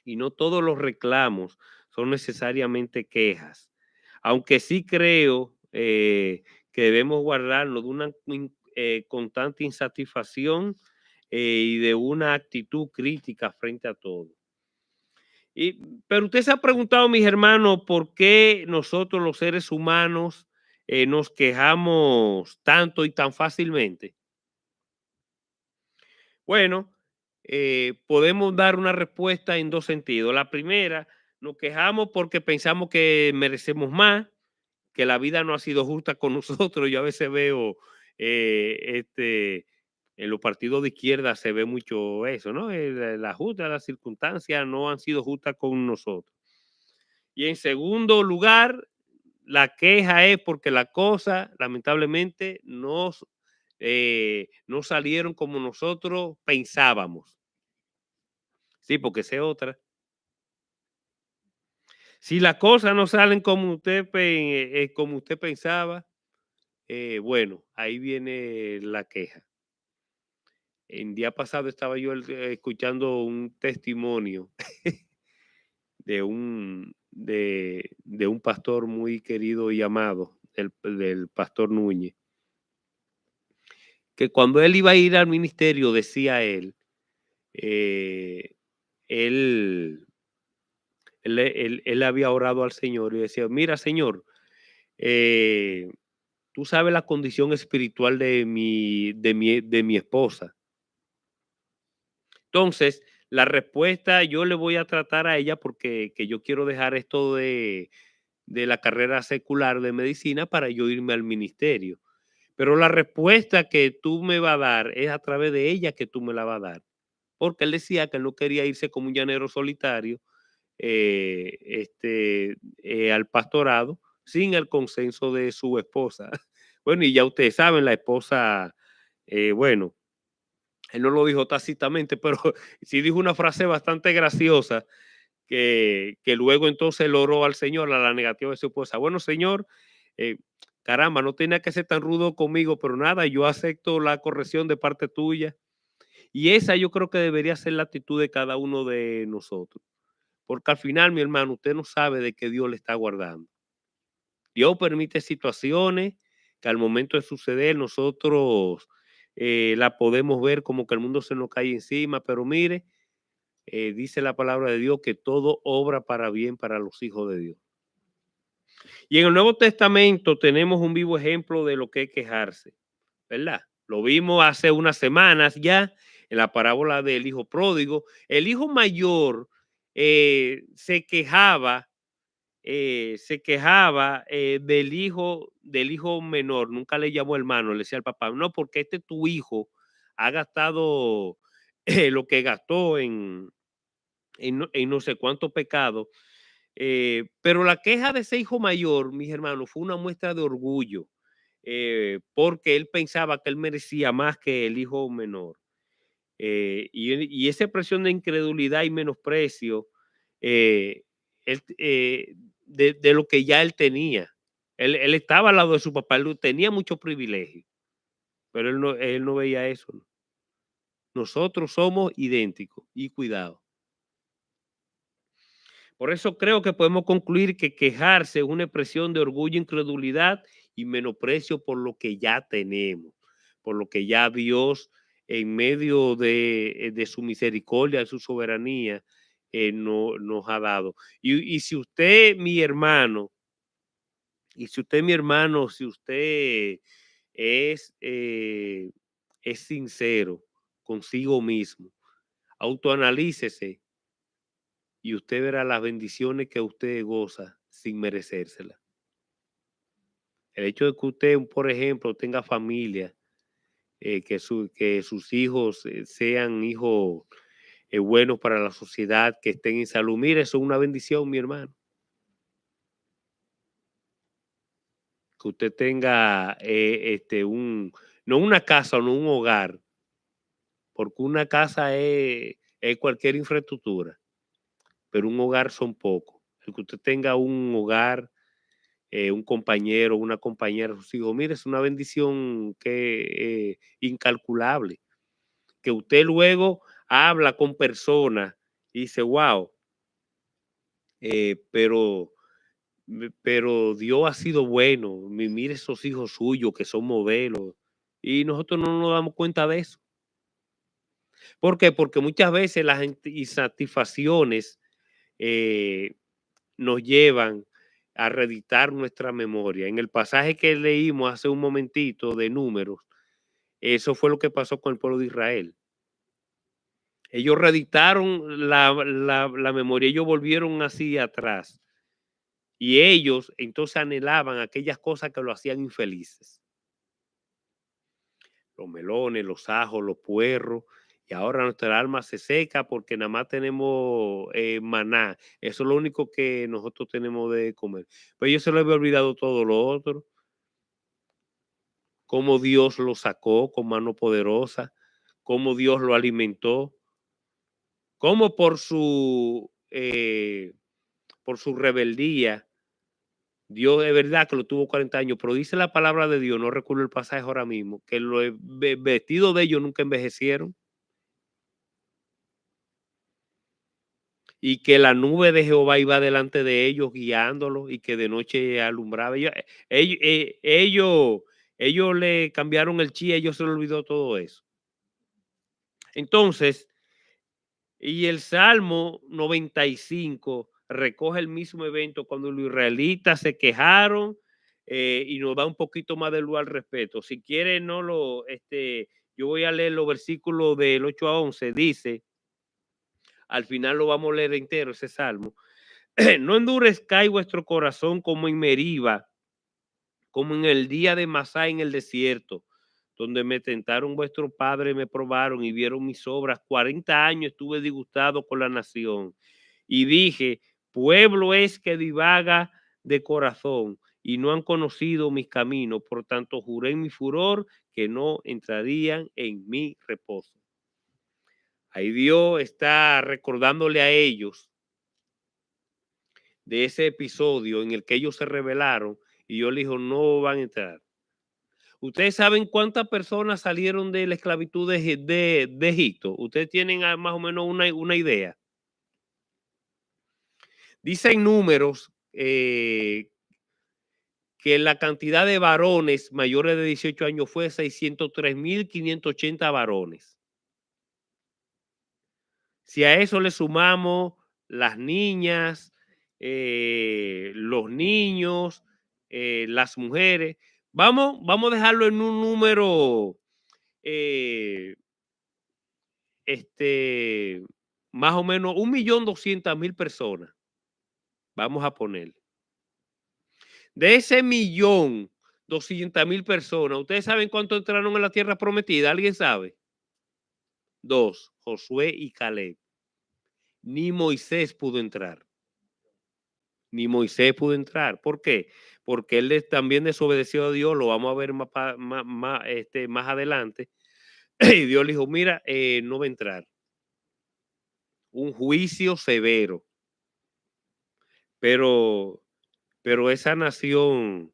Y no todos los reclamos son necesariamente quejas. Aunque sí creo que debemos guardarnos de una constante insatisfacción y de una actitud crítica frente a todo. Pero usted se ha preguntado, mis hermanos, por qué nosotros los seres humanos nos quejamos tanto y tan fácilmente? Bueno, podemos dar una respuesta en dos sentidos. La primera, nos quejamos porque pensamos que merecemos más, que la vida no ha sido justa con nosotros. Yo a veces veo, en los partidos de izquierda se ve mucho eso, ¿no? La justa, las circunstancias no han sido justas con nosotros. Y en segundo lugar, la queja es porque las cosas lamentablemente no salieron como nosotros pensábamos. Sí, porque esa es otra. Si las cosas no salen como como usted pensaba, bueno, ahí viene la queja. El día pasado estaba yo escuchando un testimonio de un pastor muy querido y amado, del pastor Núñez, que cuando él iba a ir al ministerio, decía él, eh, él, él había orado al Señor y decía, mira Señor, eh, tú sabes la condición espiritual de mi esposa. Entonces, la respuesta yo le voy a tratar a ella porque que yo quiero dejar esto de la carrera secular de medicina para yo irme al ministerio. Pero la respuesta que tú me vas a dar es a través de ella que tú me la vas a dar. Porque él decía que él no quería irse como un llanero solitario al pastorado sin el consenso de su esposa. Bueno, y ya ustedes saben, la esposa, bueno, él no lo dijo tácitamente, pero sí dijo una frase bastante graciosa que luego entonces él oró al Señor a la negativa de su esposa. Bueno, Señor, eh, caramba, no tenía que ser tan rudo conmigo, pero nada, yo acepto la corrección de parte tuya. Y esa yo creo que debería ser la actitud de cada uno de nosotros. Porque al final, mi hermano, usted no sabe de qué Dios le está guardando. Dios permite situaciones que al momento de suceder nosotros la podemos ver como que el mundo se nos cae encima, pero mire, dice la palabra de Dios que todo obra para bien para los hijos de Dios. Y en el Nuevo Testamento tenemos un vivo ejemplo de lo que es quejarse, ¿verdad? Lo vimos hace unas semanas ya en la parábola del hijo pródigo. El hijo mayor se quejaba del hijo menor, nunca le llamó hermano, le decía al papá, no, porque este tu hijo ha gastado lo que gastó en no sé cuánto pecado. Pero la queja de ese hijo mayor, mis hermanos, fue una muestra de orgullo, porque él pensaba que él merecía más que el hijo menor. Y esa expresión de incredulidad y menosprecio, eh, él, de lo que ya él tenía. Él estaba al lado de su papá, él tenía mucho privilegio, pero él no veía eso. ¿No? Nosotros somos idénticos y cuidado. Por eso creo que podemos concluir que quejarse es una expresión de orgullo, incredulidad y menosprecio por lo que ya tenemos, por lo que ya Dios en medio de su misericordia, de su soberanía, nos ha dado. Y si usted, mi hermano, si usted es, eh, es sincero consigo mismo, autoanalícese y usted verá las bendiciones que usted goza sin merecérselas. El hecho de que usted, por ejemplo, tenga familia, que sus hijos sean hijos buenos para la sociedad, que estén en salud, mire, eso es una bendición, mi hermano. Que usted tenga no una casa o no un hogar, porque una casa es cualquier infraestructura, pero un hogar son pocos. El que usted tenga un hogar, un compañero, una compañera, sus hijos. Mire, es una bendición que incalculable. Que usted luego habla con personas y dice, wow, pero, pero Dios ha sido bueno. Mire esos hijos suyos que son modelos. Y nosotros no nos damos cuenta de eso. ¿Por qué? Porque muchas veces las insatisfacciones nos llevan a reeditar nuestra memoria. En el pasaje que leímos hace un momentito de Números, eso fue lo que pasó con el pueblo de Israel. Ellos reeditaron la memoria, ellos volvieron así atrás. Y ellos entonces anhelaban aquellas cosas que lo hacían infelices. Los melones, los ajos, los puerros. Y ahora nuestra alma se seca porque nada más tenemos maná. Eso es lo único que nosotros tenemos de comer. Pero ellos se les había olvidado todo lo otro. Cómo Dios lo sacó con mano poderosa. Cómo Dios lo alimentó. Cómo por su rebeldía, Dios es verdad que lo tuvo 40 años, pero dice la palabra de Dios, no recuerdo el pasaje ahora mismo, que los vestidos de ellos nunca envejecieron y que la nube de Jehová iba delante de ellos guiándolos y que de noche alumbraba. Ellos, ellos le cambiaron el chi, ellos se le olvidó todo eso. Entonces, y el Salmo 95 recoge el mismo evento cuando los israelitas se quejaron y nos da un poquito más de luz al respecto. Si quiere, no yo voy a leer los versículos del 8 a 11. Dice, al final lo vamos a leer entero ese Salmo. No endurezcáis vuestro corazón como en Meriba, como en el día de Masá en el desierto, donde me tentaron vuestros padres, me probaron y vieron mis obras. 40 años estuve disgustado con la nación. Y dije, pueblo es que divaga de corazón y no han conocido mis caminos. Por tanto, juré en mi furor que no entrarían en mi reposo. Ahí Dios está recordándole a ellos de ese episodio en el que ellos se rebelaron y Dios les dijo, no van a entrar. ¿Ustedes saben cuántas personas salieron de la esclavitud de Egipto? ¿Ustedes tienen más o menos una idea? Dicen números que la cantidad de varones mayores de 18 años fue 603.580 varones. Si a eso le sumamos las niñas, los niños, las mujeres, vamos a dejarlo en un número eh, más o menos 1.200.000 personas. Vamos a poner. De ese 1.200.000 personas, ¿ustedes saben cuánto entraron en la tierra prometida? ¿Alguien sabe? 2, Josué y Caleb. Ni Moisés pudo entrar. Ni Moisés pudo entrar. ¿Por qué? Porque él también desobedeció a Dios. Lo vamos a ver más adelante. Y Dios le dijo, mira, no va a entrar. Un juicio severo. Pero esa nación,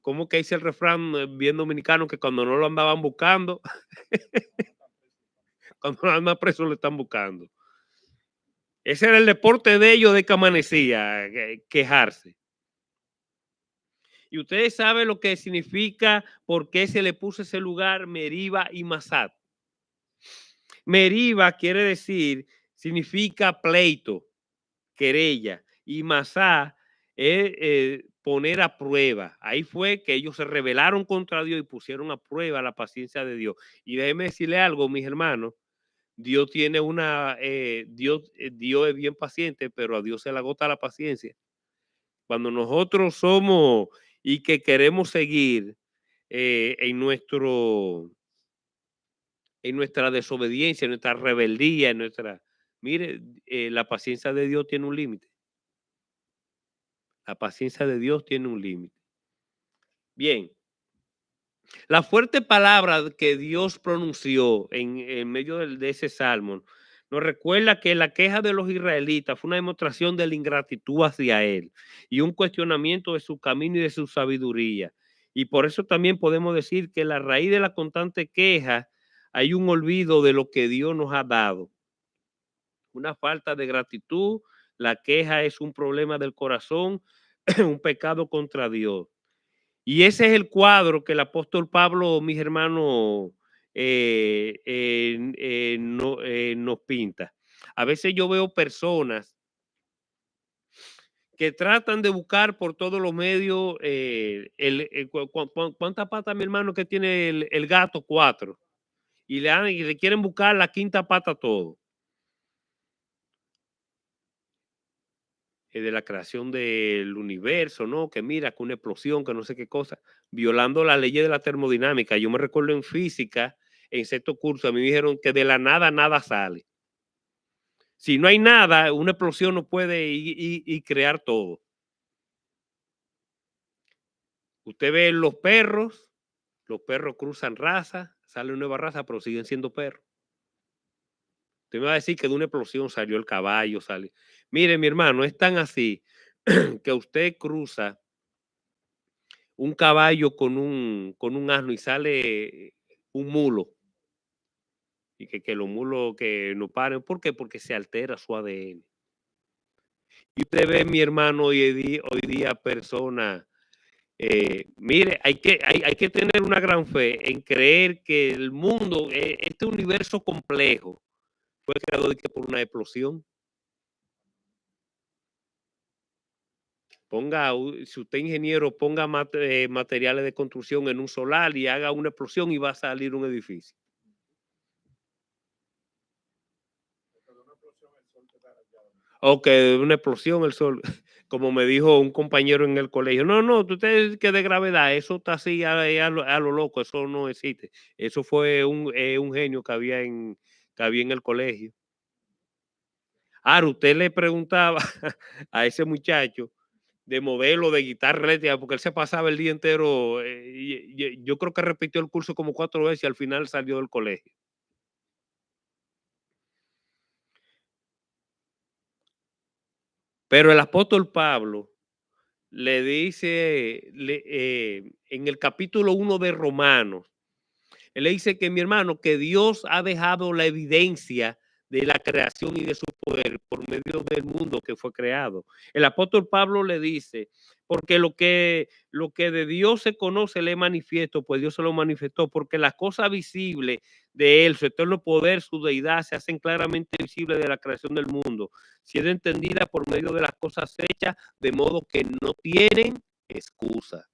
¿cómo que dice el refrán bien dominicano? Que cuando no lo andaban buscando, cuando lo andan preso lo están buscando. Ese era el deporte de ellos de que amanecía, quejarse. Y ustedes saben lo que significa, por qué se le puso ese lugar Meriba y Masat. Meriba quiere decir, significa pleito, querella, y Masá es poner a prueba. Ahí fue que ellos se rebelaron contra Dios y pusieron a prueba la paciencia de Dios. Y déjenme decirle algo, mis hermanos, Dios tiene Dios es bien paciente, pero a Dios se le agota la paciencia. Cuando nosotros somos y que queremos seguir en nuestra desobediencia, en nuestra rebeldía, mire, la paciencia de Dios tiene un límite. La paciencia de Dios tiene un límite. Bien, la fuerte palabra que Dios pronunció en medio de ese salmo nos recuerda que la queja de los israelitas fue una demostración de la ingratitud hacia Él y un cuestionamiento de su camino y de su sabiduría. Y por eso también podemos decir que la raíz de la constante queja hay un olvido de lo que Dios nos ha dado. Una falta de gratitud, la queja es un problema del corazón, un pecado contra Dios. Y ese es el cuadro que el apóstol Pablo, mis hermanos, nos pinta. A veces yo veo personas que tratan de buscar por todos los medios ¿cuántas patas, mi hermano, que tiene el gato? 4. Y le quieren buscar la quinta pata a todo. De la creación del universo, ¿no? Que mira, que una explosión, que no sé qué cosa, violando las leyes de la termodinámica. Yo me recuerdo en física, en sexto curso, a mí me dijeron que de la nada, nada sale. Si no hay nada, una explosión no puede y crear todo. Usted ve los perros cruzan razas, sale una nueva raza, pero siguen siendo perros. Usted me va a decir que de una explosión salió el caballo, sale. Mire, mi hermano, es tan así que usted cruza un caballo con un asno y sale un mulo, y que los mulos que no paren. ¿Por qué? Porque se altera su ADN. Y usted ve, mi hermano, hoy día personas, mire, hay que tener una gran fe en creer que el mundo, este universo complejo, fue creado de que por una explosión. Si usted es ingeniero, ponga materiales de construcción en un solar y haga una explosión y va a salir un edificio. O que una explosión el sol, como me dijo un compañero en el colegio. No, no, usted que de gravedad, eso está así a lo loco, eso no existe. Eso fue un genio que había en el colegio. Ahora, usted le preguntaba a ese muchacho de modelo de guitarra eléctrica, porque él se pasaba el día entero, yo creo que repitió el curso como 4 veces y al final salió del colegio. Pero el apóstol Pablo le dice en el capítulo 1 de Romanos, él le dice que mi hermano, que Dios ha dejado la evidencia de la creación y de su poder por medio del mundo que fue creado. El apóstol Pablo le dice, porque lo que de Dios se conoce le es manifiesto, pues Dios se lo manifestó, porque las cosas visibles de él, su eterno poder, su deidad, se hacen claramente visibles de la creación del mundo, siendo entendida por medio de las cosas hechas, de modo que no tienen excusa.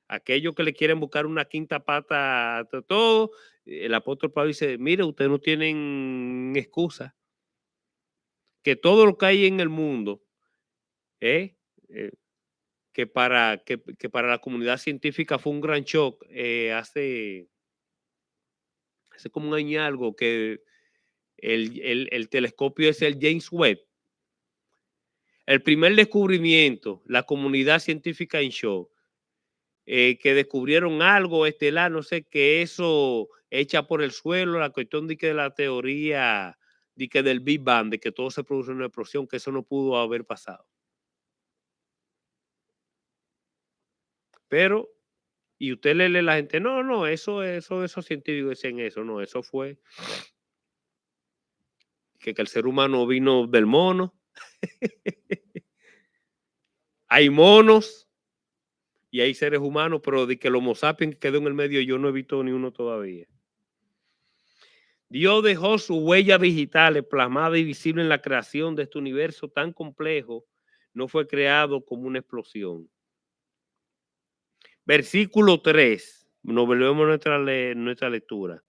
Aquellos que le quieren buscar una quinta pata a todo, el apóstol Pablo dice, mire, ustedes no tienen excusa, que todo lo que hay en el mundo, ¿eh? Eh, que para la comunidad científica fue un gran shock hace como un año y algo, que el telescopio es el James Webb. El primer descubrimiento, la comunidad científica en shock, que descubrieron algo estelar, no sé, que eso echa por el suelo, la cuestión de que de la teoría de que del Big Bang, de que todo se produce en una explosión, que eso no pudo haber pasado. Pero, y usted le lee a la gente, no, no, esos científicos dicen eso, no, eso fue que el ser humano vino del mono. Hay monos y hay seres humanos, pero de que el Homo sapiens quedó en el medio, yo no he visto ni uno todavía. Dios dejó su huella digital plasmada y visible en la creación de este universo tan complejo. No fue creado como una explosión. Versículo 3. Nos volvemos a nuestra lectura.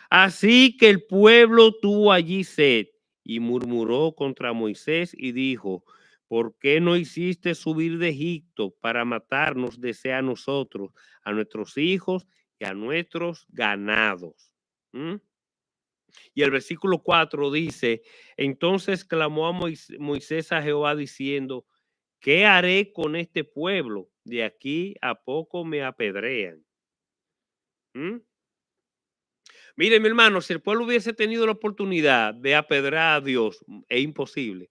Así que el pueblo tuvo allí sed y murmuró contra Moisés y dijo, ¿por qué no hiciste subir de Egipto para matarnos de sed a nosotros, a nuestros hijos y a nuestros ganados? ¿Mm? Y el versículo 4 dice, entonces clamó a Moisés a Jehová diciendo, ¿qué haré con este pueblo? De aquí a poco me apedrean. ¿Mm? Mire, mi hermano, si el pueblo hubiese tenido la oportunidad de apedrear a Dios, es imposible.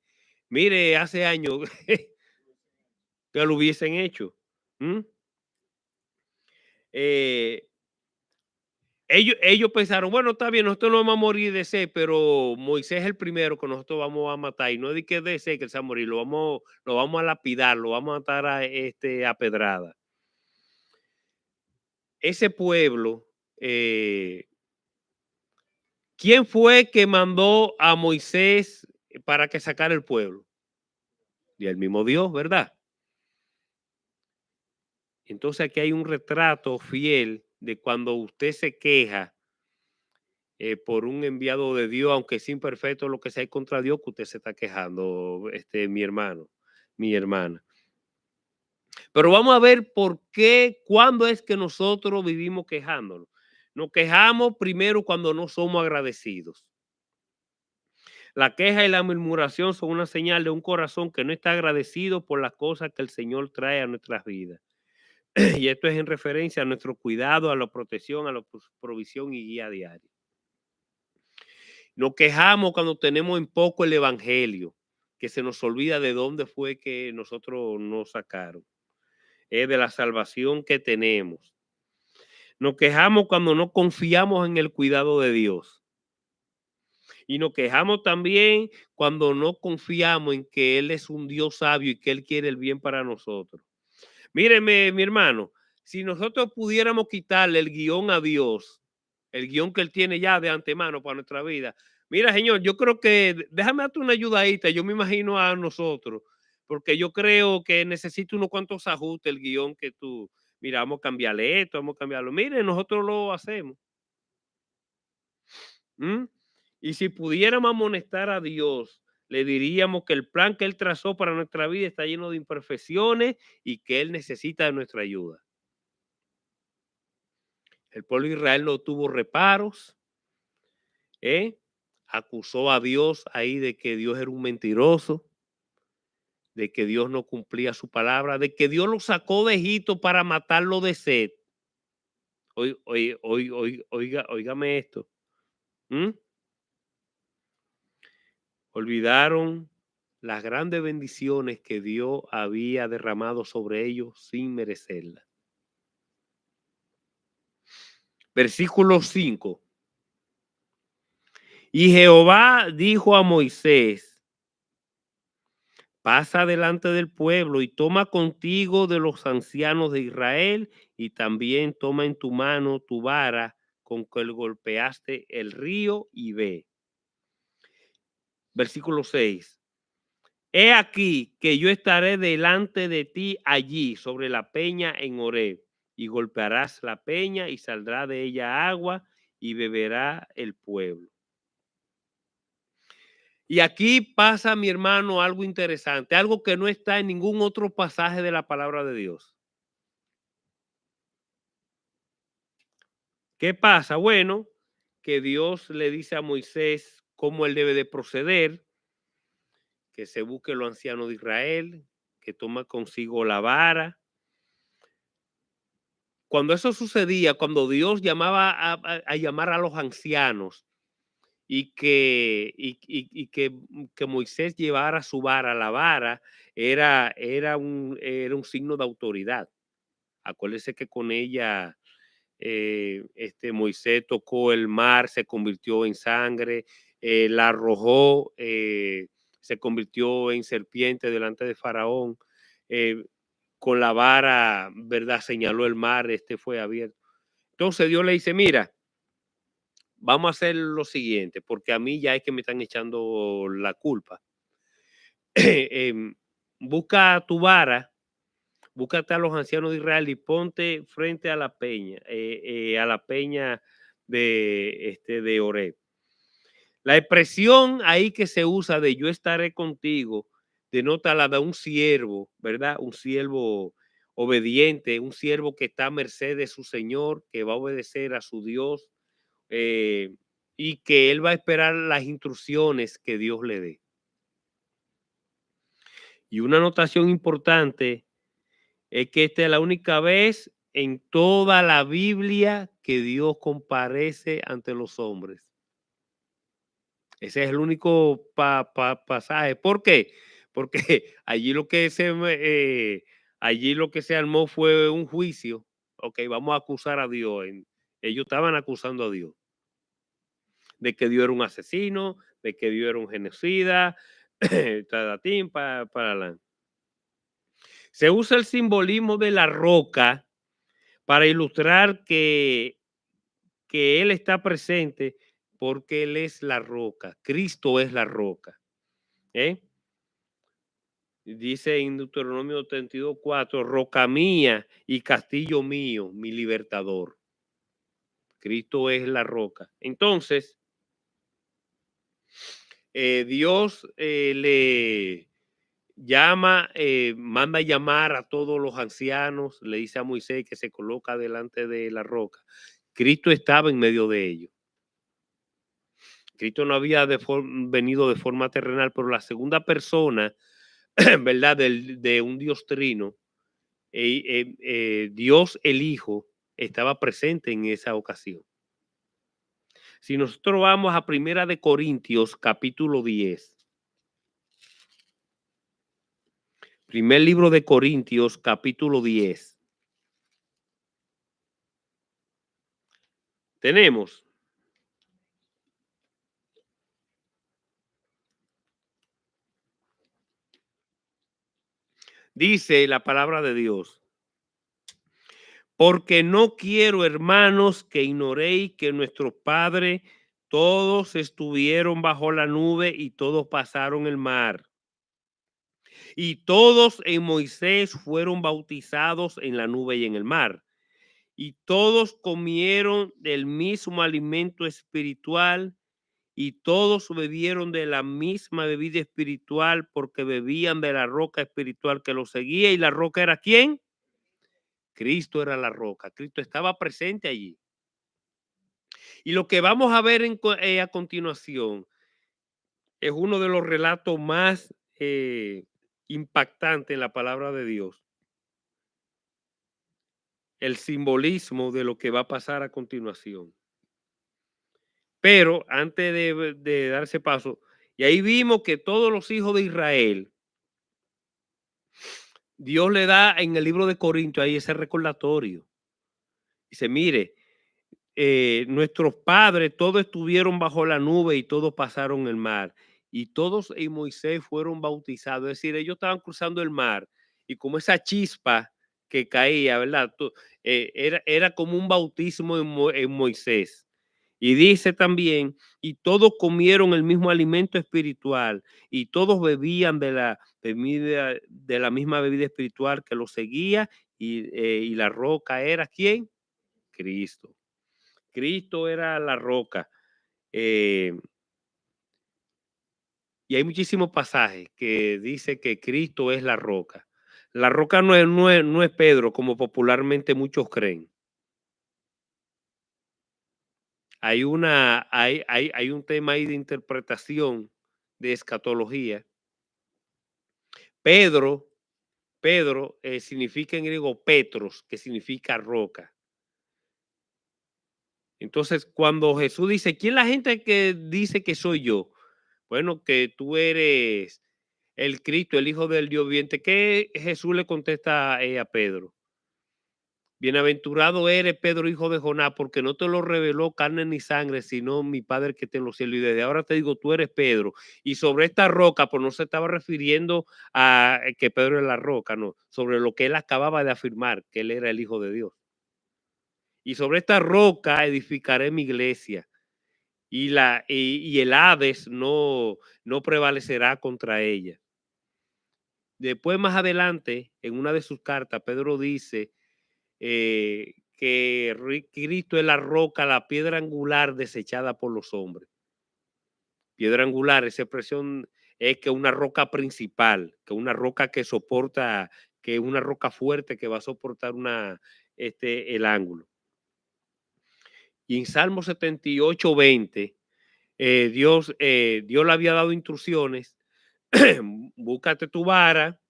Mire, hace años que lo hubiesen hecho. ¿Mm? Eh, ellos pensaron, bueno, está bien, nosotros no vamos a morir de sed, pero Moisés es el primero que nosotros vamos a matar. Y no es de que de sed que se va a morir, lo vamos a lapidar, lo vamos a matar a pedrada. Ese pueblo, ¿quién fue que mandó a Moisés para que sacara el pueblo? y el mismo Dios, ¿verdad? Entonces aquí hay un retrato fiel de cuando usted se queja por un enviado de Dios, aunque es imperfecto lo que sea contra Dios, que usted se está quejando, mi hermano, mi hermana. Pero vamos a ver por qué, cuándo es que nosotros vivimos quejándonos. Nos quejamos primero cuando no somos agradecidos. La queja y la murmuración son una señal de un corazón que no está agradecido por las cosas que el Señor trae a nuestras vidas. Y esto es en referencia a nuestro cuidado, a la protección, a la provisión y guía diaria. Nos quejamos cuando tenemos en poco el evangelio, que se nos olvida de dónde fue que nosotros nos sacaron, es de la salvación que tenemos. Nos quejamos cuando no confiamos en el cuidado de Dios. Y nos quejamos también cuando no confiamos en que Él es un Dios sabio y que Él quiere el bien para nosotros. Míreme, mi hermano, si nosotros pudiéramos quitarle el guión a Dios, el guión que Él tiene ya de antemano para nuestra vida. Mira, Señor, yo creo que, déjame darte una ayudadita, yo me imagino a nosotros, porque yo creo que necesito unos cuantos ajustes, el guión que tú, mira, vamos a cambiarle esto, vamos a cambiarlo. Mire, nosotros lo hacemos. ¿Mm? Y si pudiéramos amonestar a Dios, le diríamos que el plan que Él trazó para nuestra vida está lleno de imperfecciones y que Él necesita de nuestra ayuda. El pueblo de Israel no tuvo reparos, ¿eh? Acusó a Dios ahí de que Dios era un mentiroso, de que Dios no cumplía su palabra, de que Dios lo sacó de Egipto para matarlo de sed. Óigame esto. ¿Mm? Olvidaron las grandes bendiciones que Dios había derramado sobre ellos sin merecerlas. Versículo 5. Y Jehová dijo a Moisés: pasa delante del pueblo y toma contigo de los ancianos de Israel y también toma en tu mano tu vara con que golpeaste el río y ve. Versículo 6. He aquí que yo estaré delante de ti allí sobre la peña en Horeb, y golpearás la peña y saldrá de ella agua y beberá el pueblo. Y aquí pasa, mi hermano, algo interesante, algo que no está en ningún otro pasaje de la palabra de Dios. ¿Qué pasa? Bueno, que Dios le dice a Moisés cómo él debe de proceder, que se busque los ancianos de Israel, que toma consigo la vara. Cuando eso sucedía, cuando Dios llamaba a llamar a los ancianos y que Moisés llevara su vara, la vara era un signo de autoridad. Acuérdese que con ella Moisés tocó el mar, se convirtió en sangre, la arrojó, se convirtió en serpiente delante de Faraón. eh, con la vara, ¿verdad? Señaló el mar, fue abierto. Entonces Dios le dice, mira, vamos a hacer lo siguiente, porque a mí ya es que me están echando la culpa. Em, busca tu vara, búscate a los ancianos de Israel y ponte frente a la peña de Oreb. La expresión ahí que se usa de yo estaré contigo denota la de un siervo, ¿verdad? Un siervo obediente, un siervo que está a merced de su Señor, que va a obedecer a su Dios eh, y que él va a esperar las instrucciones que Dios le dé. Y una anotación importante es que esta es la única vez en toda la Biblia que Dios comparece ante los hombres. Ese es el único pasaje. ¿Por qué? Porque allí lo que se armó fue un juicio. Ok, vamos a acusar a Dios. Ellos estaban acusando a Dios de que Dios era un asesino, de que Dios era un genocida, tadatín, para adelante. Se usa el simbolismo de la roca para ilustrar que Él está presente porque Él es la roca. Cristo es la roca. ¿Eh? Dice en Deuteronomio 32:4, roca mía y castillo mío, mi libertador. Cristo es la roca. Entonces, Dios le llama, manda llamar a todos los ancianos, le dice a Moisés que se coloca delante de la roca. Cristo estaba en medio de ellos. Cristo no había venido de forma terrenal, pero la segunda persona, ¿verdad? De un Dios trino, Dios el Hijo estaba presente en esa ocasión. Si nosotros vamos a Primera de Corintios, capítulo 10. Primer libro de Corintios, capítulo 10. Tenemos. Dice la palabra de Dios. Porque no quiero, hermanos, que ignoréis que nuestros padres todos estuvieron bajo la nube y todos pasaron el mar. Y todos en Moisés fueron bautizados en la nube y en el mar. Y todos comieron del mismo alimento espiritual y todos bebieron de la misma bebida espiritual porque bebían de la roca espiritual que los seguía. ¿Y la roca era quién? Cristo era la roca. Cristo estaba presente allí. Y lo que vamos a ver a continuación es uno de los relatos más impactantes en la palabra de Dios. El simbolismo de lo que va a pasar a continuación. Pero antes de darse paso, y ahí vimos que todos los hijos de Israel, Dios le da en el libro de Corintios ahí ese recordatorio. Dice, mire, nuestros padres todos estuvieron bajo la nube y todos pasaron el mar. Y todos en Moisés fueron bautizados. Es decir, ellos estaban cruzando el mar y como esa chispa que caía, ¿verdad? Era como un bautismo en Moisés. Y dice también, y todos comieron el mismo alimento espiritual y todos bebían de la misma bebida espiritual que los seguía y la roca era ¿quién? Cristo. Cristo era la roca. eh, y hay muchísimos pasajes que dice que Cristo es la roca. La roca no es Pedro, como popularmente muchos creen. Hay un tema ahí de interpretación, de escatología. Pedro, Pedro significa en griego Petros, que significa roca. Entonces, cuando Jesús dice, ¿quién es la gente que dice que soy yo? Bueno, que tú eres el Cristo, el Hijo del Dios viviente. ¿Qué Jesús le contesta a Pedro? Bienaventurado eres, Pedro, hijo de Jonás, porque no te lo reveló carne ni sangre, sino mi Padre que está en los cielos. Y desde ahora te digo, tú eres Pedro. Y sobre esta roca, pues no se estaba refiriendo a que Pedro es la roca, no, sobre lo que él acababa de afirmar, que él era el Hijo de Dios. Y sobre esta roca edificaré mi iglesia. Y el Hades no prevalecerá contra ella. Después, más adelante, en una de sus cartas, Pedro dice que Cristo es la roca, la piedra angular desechada por los hombres. Piedra angular, esa expresión es que una roca principal, que una roca que soporta, que una roca fuerte que va a soportar el ángulo. Y en Salmo 78:20, Dios le había dado instrucciones, búscate tu vara,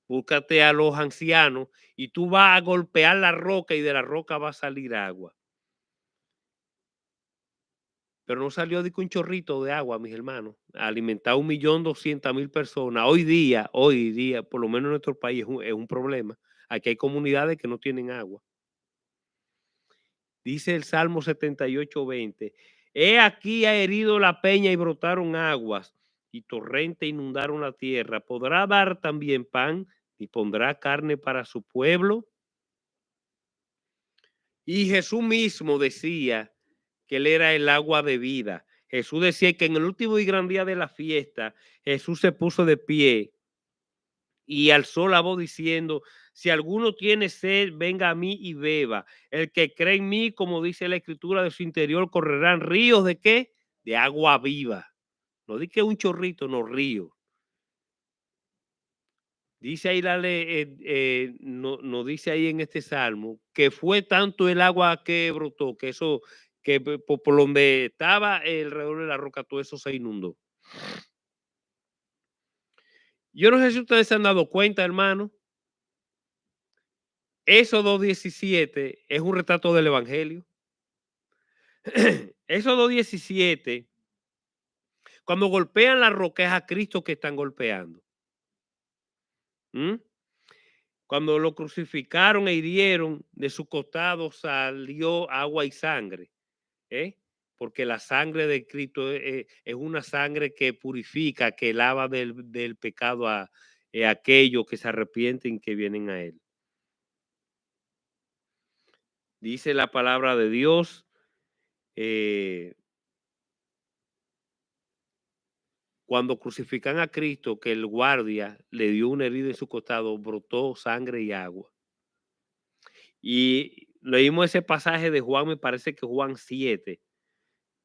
búscate a los ancianos y tú vas a golpear la roca y de la roca va a salir agua. Pero no salió de que un chorrito de agua, mis hermanos, a alimentar 1.200.000 personas. Hoy día, por lo menos en nuestro país es un problema. Aquí hay comunidades que no tienen agua. Dice el Salmo 78:20, he aquí ha herido la peña y brotaron aguas y torrentes inundaron la tierra. ¿Podrá dar también pan y pondrá carne para su pueblo? Y Jesús mismo decía que él era el agua de vida. Jesús decía que en el último y gran día de la fiesta, Jesús se puso de pie y alzó la voz diciendo: si alguno tiene sed, venga a mí y beba. El que cree en mí, como dice la escritura, de su interior correrán ríos de qué? De agua viva. No di que un chorrito, no río. Dice ahí, no dice ahí en este salmo, que fue tanto el agua que brotó, que eso, que por donde estaba alrededor de la roca, todo eso se inundó. Yo no sé si ustedes se han dado cuenta, hermano. Éxodo 17 es un retrato del Evangelio. Éxodo 17, cuando golpean la roca es a Cristo que están golpeando. ¿Mm? Cuando lo crucificaron e hirieron, de su costado salió agua y sangre. ¿Eh? Porque la sangre de Cristo es una sangre que purifica, que lava del pecado a aquellos que se arrepienten, que vienen a Él. Dice la palabra de Dios. eh, Cuando crucifican a Cristo, que el guardia le dio una herida en su costado, brotó sangre y agua. Y leímos ese pasaje de Juan, me parece que Juan 7,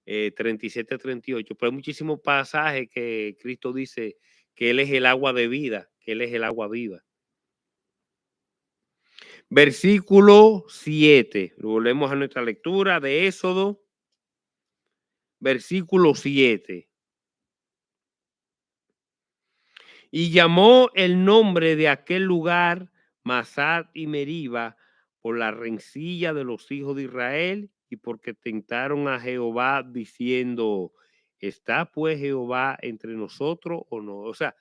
37 a 38, pero hay muchísimos pasajes que Cristo dice que Él es el agua de vida, que Él es el agua viva. Versículo 7, volvemos a nuestra lectura de Éxodo, versículo 7. Y llamó el nombre de aquel lugar Masat y Meriba por la rencilla de los hijos de Israel y porque tentaron a Jehová diciendo, ¿está pues Jehová entre nosotros o no? O sea,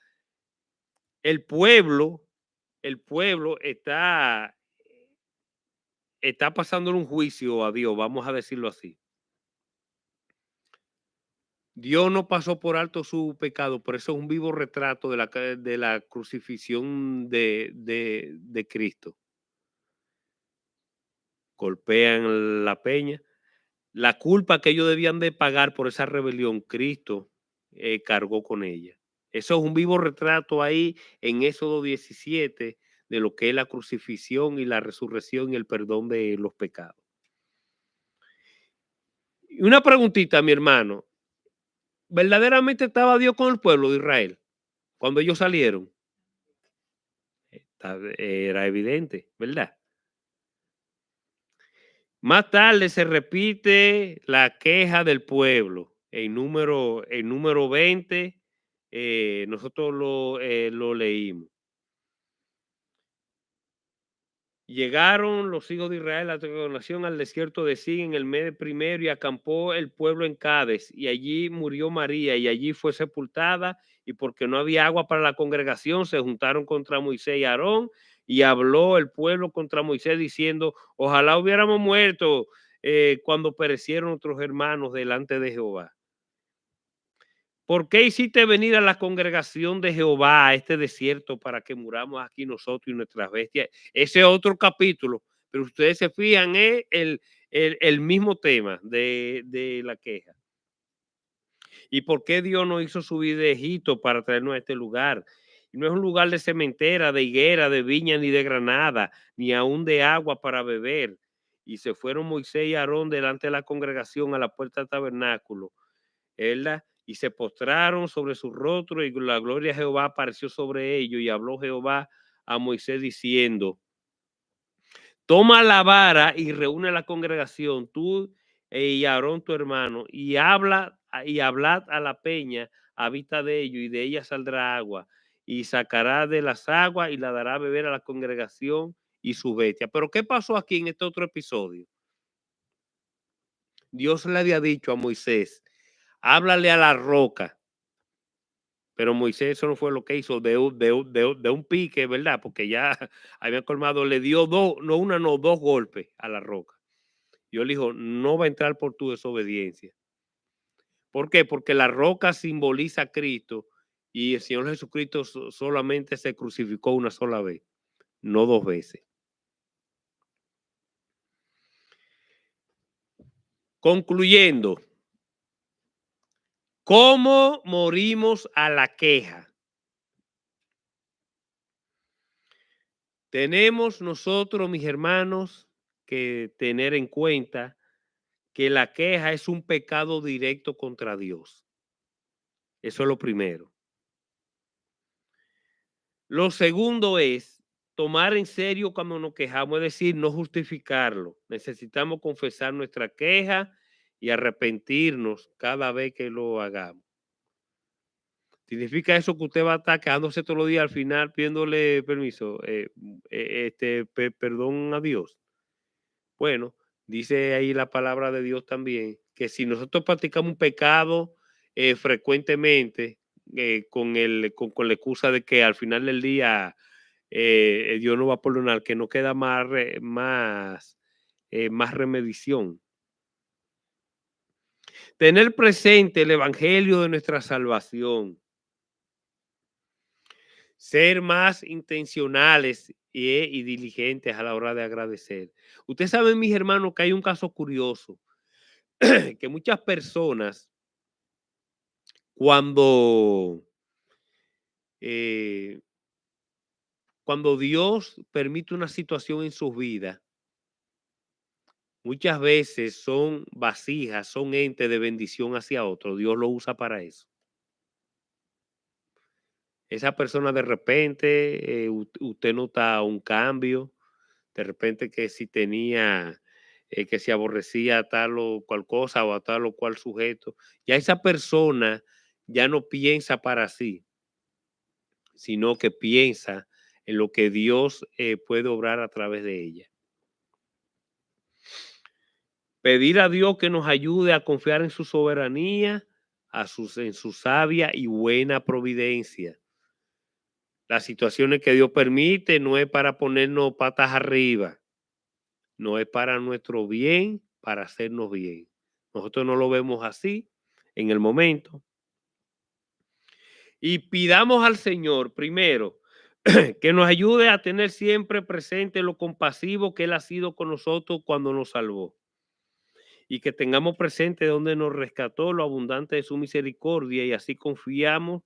el pueblo, el pueblo está pasándole un juicio a Dios, vamos a decirlo así. Dios no pasó por alto su pecado, por eso es un vivo retrato de la crucifixión de Cristo. Golpean la peña. La culpa que ellos debían de pagar por esa rebelión, Cristo cargó con ella. Eso es un vivo retrato ahí en Éxodo 17 de lo que es la crucifixión y la resurrección y el perdón de los pecados. Y una preguntita, mi hermano. ¿Verdaderamente estaba Dios con el pueblo de Israel cuando ellos salieron? Era evidente, ¿verdad? Más tarde se repite la queja del pueblo. En número 20, nosotros lo leímos. Llegaron los hijos de Israel a la nación al desierto de Sin en el mes primero y acampó el pueblo en Cades y allí murió María y allí fue sepultada y porque no había agua para la congregación se juntaron contra Moisés y Aarón y habló el pueblo contra Moisés diciendo ojalá hubiéramos muerto cuando perecieron nuestros hermanos delante de Jehová. ¿Por qué hiciste venir a la congregación de Jehová a este desierto para que muramos aquí nosotros y nuestras bestias? Ese es otro capítulo, pero ustedes se fijan, es el mismo tema de la queja. ¿Y por qué Dios no hizo subir de Egipto para traernos a este lugar? No es un lugar de cementera, de higuera, de viña, ni de granada, ni aún de agua para beber. Y se fueron Moisés y Aarón delante de la congregación a la puerta del tabernáculo, ¿verdad? Y se postraron sobre su rostro y la gloria de Jehová apareció sobre ellos y habló Jehová a Moisés diciendo, toma la vara y reúne a la congregación, tú y Aarón tu hermano, y hablad a la peña a vista de ellos y de ella saldrá agua y sacará de las aguas y la dará a beber a la congregación y su bestia. Pero ¿qué pasó aquí en este otro episodio? Dios le había dicho a Moisés, háblale a la roca. Pero Moisés eso no fue lo que hizo de un pique, ¿verdad? Porque ya había colmado, le dio dos, no una, no, dos golpes a la roca. Yo le dijo, no va a entrar por tu desobediencia. ¿Por qué? Porque la roca simboliza a Cristo y el Señor Jesucristo solamente se crucificó una sola vez, no dos veces. Concluyendo, ¿cómo morimos a la queja? Tenemos nosotros, mis hermanos, que tener en cuenta que la queja es un pecado directo contra Dios. Eso es lo primero. Lo segundo es tomar en serio cuando nos quejamos, es decir, no justificarlo. Necesitamos confesar nuestra queja y arrepentirnos cada vez que lo hagamos. ¿Significa eso que usted va a estar quejándose todos los días al final pidiéndole permiso, perdón a Dios? Bueno, dice ahí la palabra de Dios también que si nosotros practicamos un pecado frecuentemente con la excusa de que al final del día Dios no va a perdonar, que no queda más remedición. Tener presente el evangelio de nuestra salvación, ser más intencionales y diligentes a la hora de agradecer. Ustedes saben, mis hermanos, que hay un caso curioso, que muchas personas cuando, eh, cuando Dios permite una situación en sus vidas, muchas veces son vasijas, son entes de bendición hacia otro. Dios lo usa para eso. Esa persona de repente, usted nota un cambio, de repente que si tenía, que se aborrecía a tal o cual cosa o a tal o cual sujeto, ya esa persona ya no piensa para sí, sino que piensa en lo que Dios puede obrar a través de ella. Pedir a Dios que nos ayude a confiar en su soberanía, en su sabia y buena providencia. Las situaciones que Dios permite no es para ponernos patas arriba, no es para nuestro bien, para hacernos bien. Nosotros no lo vemos así en el momento. Y pidamos al Señor primero que nos ayude a tener siempre presente lo compasivo que Él ha sido con nosotros cuando nos salvó. Y que tengamos presente donde nos rescató lo abundante de su misericordia y así confiemos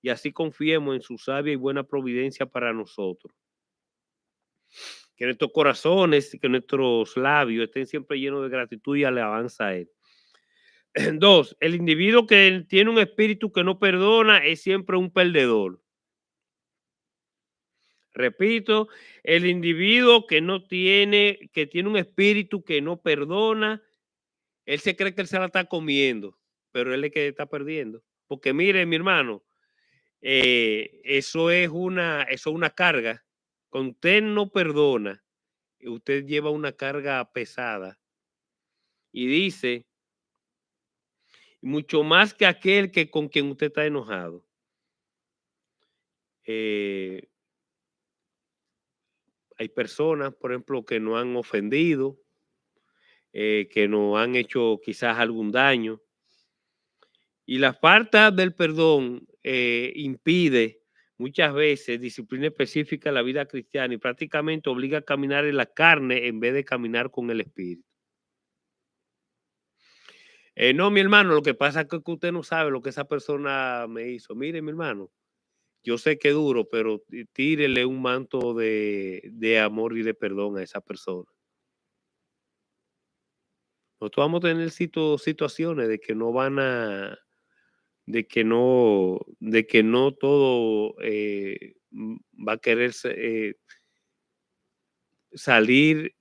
en su sabia y buena providencia para nosotros. Que nuestros corazones, que nuestros labios estén siempre llenos de gratitud y alabanza a Él. Dos, el individuo que tiene un espíritu que no perdona es siempre un perdedor. Repito, el individuo que tiene un espíritu que no perdona, él se cree que él se la está comiendo, pero él es que está perdiendo. Porque mire, mi hermano, eso es una carga. Cuando usted no perdona, usted lleva una carga pesada. Y dice, mucho más que aquel que con quien usted está enojado. Eh, Hay personas, por ejemplo, que nos han ofendido, que nos han hecho quizás algún daño. Y la falta del perdón impide muchas veces disciplina específica en la vida cristiana y prácticamente obliga a caminar en la carne en vez de caminar con el espíritu. No, mi hermano, lo que pasa es que usted no sabe lo que esa persona me hizo. Mire, mi hermano, yo sé que es duro, pero tírele un manto de amor y de perdón a esa persona. Nosotros vamos a tener situaciones de que no van a, de que no todo va a querer salir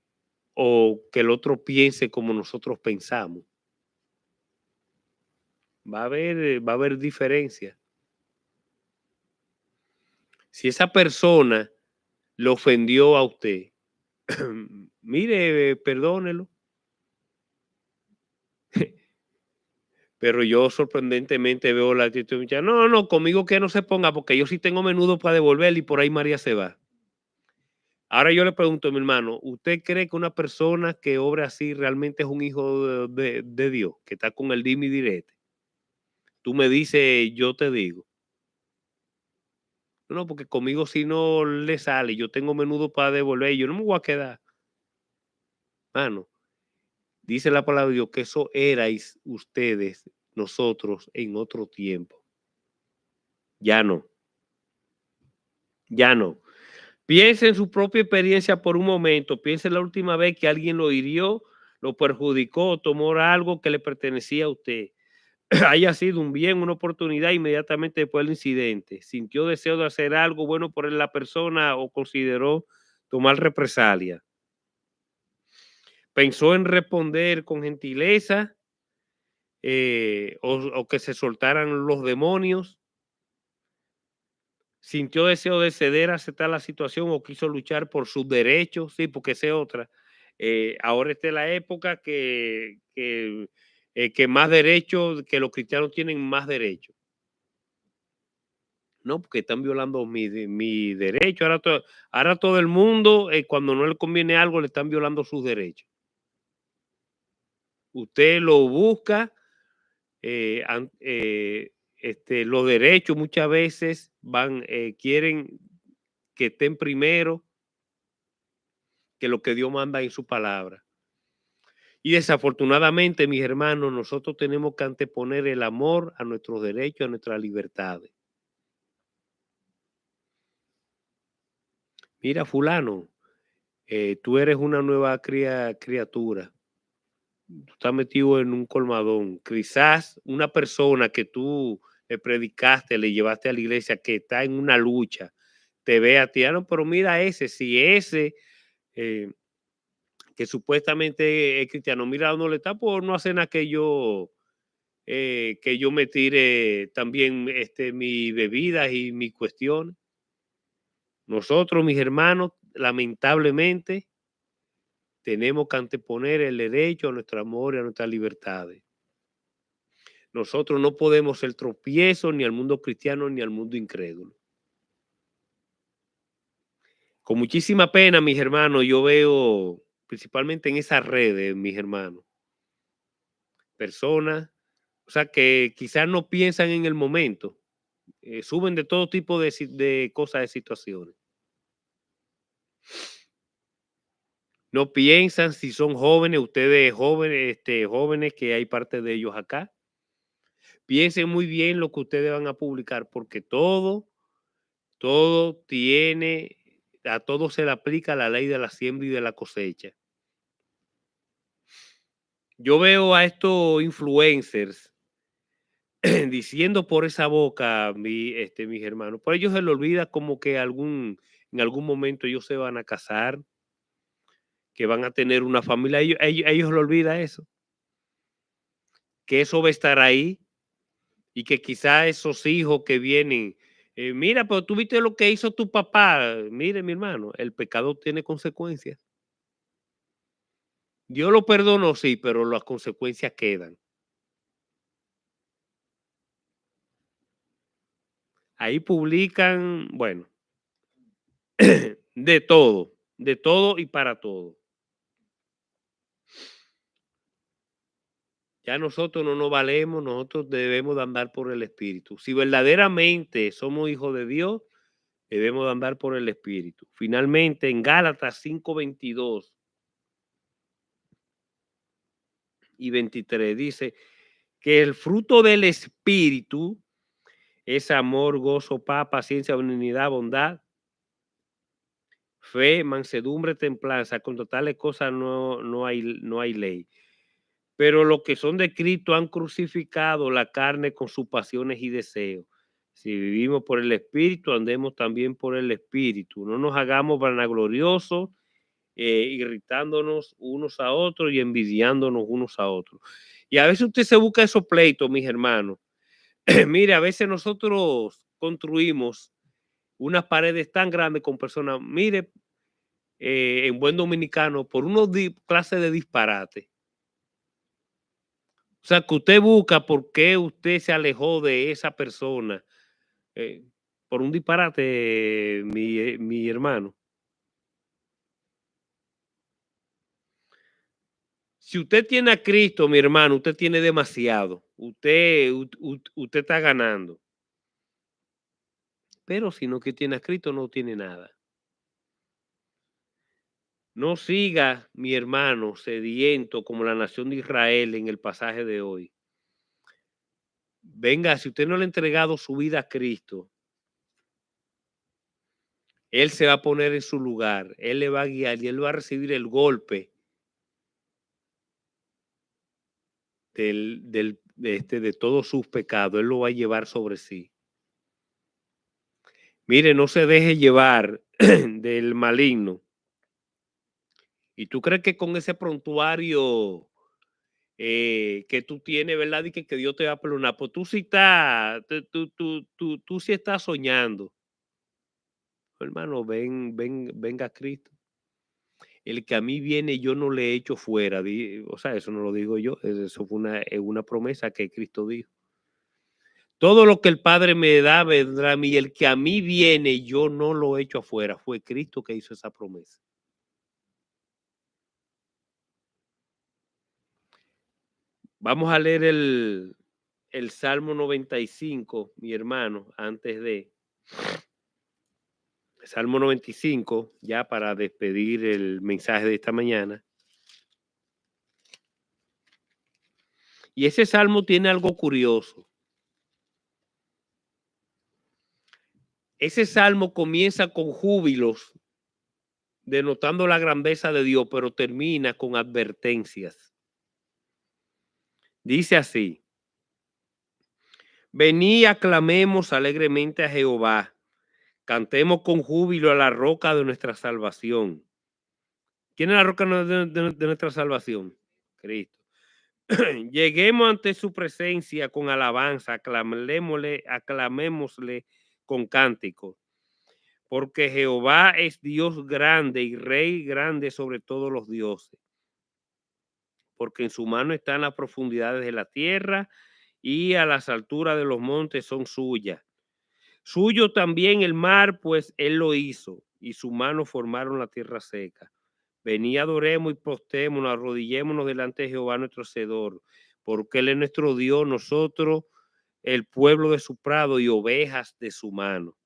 o que el otro piense como nosotros pensamos. Va a haber diferencia. Si esa persona le ofendió a usted, mire, perdónelo. Pero yo sorprendentemente veo la actitud, muchacha, no, no, conmigo que no se ponga, porque yo sí tengo menudo para devolver y por ahí María se va. Ahora yo le pregunto, mi hermano, ¿usted cree que una persona que obra así realmente es un hijo de Dios, que está con el dime y direte? Tú me dices, yo te digo. No, porque conmigo si no le sale, yo tengo menudo para devolver, yo no me voy a quedar. Mano, dice la palabra de Dios que eso erais ustedes, nosotros, en otro tiempo. Ya no, ya no. Piense en su propia experiencia por un momento, piense en la última vez que alguien lo hirió, lo perjudicó, tomó algo que le pertenecía a usted. Haya sido un bien, una oportunidad inmediatamente después del incidente. Sintió deseo de hacer algo bueno por la persona o consideró tomar represalia. Pensó en responder con gentileza o que se soltaran los demonios. Sintió deseo de ceder, aceptar la situación o quiso luchar por sus derechos, sí, porque esa es otra. Ahora está la época que más derechos, que los cristianos tienen más derechos. No, porque están violando mi derecho. Ahora todo el mundo, cuando no le conviene algo, le están violando sus derechos. Usted lo busca, los derechos muchas veces quieren que estén primero que lo que Dios manda en su palabra. Y desafortunadamente, mis hermanos, nosotros tenemos que anteponer el amor a nuestros derechos, a nuestras libertades. Mira, fulano, tú eres una nueva criatura. Tú estás metido en un colmadón. Quizás una persona que tú le predicaste, le llevaste a la iglesia, que está en una lucha, te ve a ti, "Ah, no, pero mira ese, si ese eh, que supuestamente es cristiano, mira dónde le está por no hacer nada que yo me tire también mi bebidas y mi cuestión". Nosotros, mis hermanos, lamentablemente, tenemos que anteponer el derecho a nuestro amor y a nuestras libertades. Nosotros no podemos ser tropiezo ni al mundo cristiano ni al mundo incrédulo. Con muchísima pena, mis hermanos, yo veo, principalmente en esas redes, mis hermanos, personas, o sea, que quizás no piensan en el momento, suben de todo tipo de cosas, de situaciones. No piensan si son jóvenes, ustedes jóvenes, jóvenes que hay parte de ellos acá. Piensen muy bien lo que ustedes van a publicar, porque todo tiene, a todo se le aplica la ley de la siembra y de la cosecha. Yo veo a estos influencers diciendo por esa boca, mis hermanos, por ellos se les olvida como que en algún momento ellos se van a casar, que van a tener una familia, ellos les olvida eso, que eso va a estar ahí y que quizá esos hijos que vienen, mira, pero tú viste lo que hizo tu papá, mire mi hermano, el pecado tiene consecuencias. Dios lo perdonó, sí, pero las consecuencias quedan. Ahí publican, bueno, de todo y para todo. Ya nosotros no nos valemos, nosotros debemos de andar por el Espíritu. Si verdaderamente somos hijos de Dios, debemos de andar por el Espíritu. Finalmente, en Gálatas 5:22 y 23 dice que el fruto del Espíritu es amor, gozo, paz, paciencia, benignidad, bondad, fe, mansedumbre, templanza. Contra tales cosas no hay ley. Pero los que son de Cristo han crucificado la carne con sus pasiones y deseos. Si vivimos por el Espíritu, andemos también por el Espíritu. No nos hagamos vanagloriosos, irritándonos unos a otros y envidiándonos unos a otros. Y a veces usted se busca esos pleitos, mis hermanos. Mire, a veces nosotros construimos unas paredes tan grandes con personas, mire, en buen dominicano, por unos clases de disparate. O sea, que usted busca por qué usted se alejó de esa persona, eh, por un disparate, mi hermano. Si usted tiene a Cristo, mi hermano, usted tiene demasiado. Usted está ganando. Pero si no que tiene a Cristo, no tiene nada. No siga, mi hermano, sediento como la nación de Israel en el pasaje de hoy. Venga, si usted no le ha entregado su vida a Cristo, Él se va a poner en su lugar, Él le va a guiar y Él va a recibir el golpe de todos sus pecados. Él lo va a llevar sobre sí. Mire, no se deje llevar del maligno. ¿Y tú crees que con ese prontuario que tú tienes, verdad? Y que Dios te va a perdonar? Pues tú sí estás, tú sí estás soñando. Hermano, venga Cristo. El que a mí viene, yo no le echo fuera. O sea, eso no lo digo yo. Eso fue una promesa que Cristo dijo. Todo lo que el Padre me da vendrá a mí. El que a mí viene, yo no lo echo afuera. Fue Cristo que hizo esa promesa. Vamos a leer el Salmo 95, mi hermano, antes de Salmo 95, ya para despedir el mensaje de esta mañana. Y ese salmo tiene algo curioso. Ese salmo comienza con júbilos, denotando la grandeza de Dios, pero termina con advertencias. Dice así: Vení, aclamemos alegremente a Jehová, cantemos con júbilo a la roca de nuestra salvación. ¿Quién es la roca de nuestra salvación? Cristo. Lleguemos ante su presencia con alabanza, aclamémosle con cántico, porque Jehová es Dios grande y Rey grande sobre todos los dioses, porque en su mano están las profundidades de la tierra y a las alturas de los montes son suyas. Suyo también el mar, pues él lo hizo, y su mano formaron la tierra seca. Vení, adoremos y postémonos, arrodillémonos delante de Jehová nuestro Hacedor, porque Él es nuestro Dios, nosotros el pueblo de su prado y ovejas de su mano.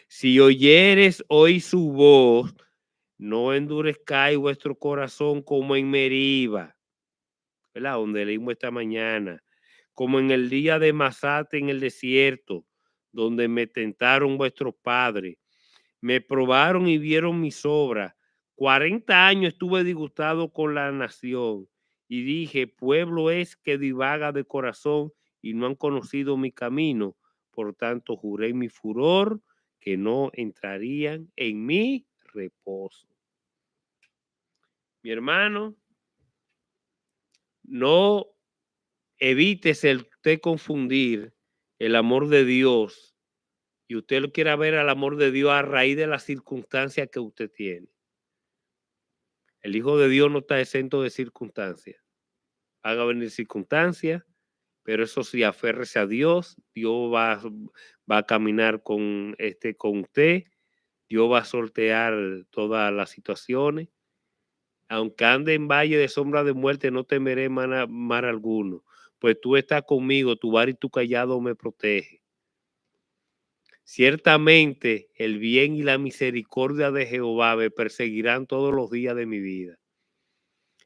Si oyeres hoy su voz, no endurezcáis vuestro corazón como en Meriba, ¿verdad? Donde leímos esta mañana, como en el día de Masate en el desierto, donde me tentaron vuestros padres. Me probaron y vieron mis obras. 40 años estuve disgustado con la nación y dije, pueblo es que divaga de corazón y no han conocido mi camino. Por tanto, juré en mi furor que no entrarían en mi reposo. Mi hermano, no evites el usted confundir el amor de Dios y usted lo quiera ver al amor de Dios a raíz de las circunstancias que usted tiene. El Hijo de Dios no está exento de circunstancias. Haga venir circunstancias, pero eso sí, aférrese a Dios. Dios va a caminar con usted. Dios va a sortear todas las situaciones. Aunque ande en valle de sombra de muerte, no temeré mal alguno. Pues tú estás conmigo, tu vara y tu callado me protege. Ciertamente el bien y la misericordia de Jehová me perseguirán todos los días de mi vida.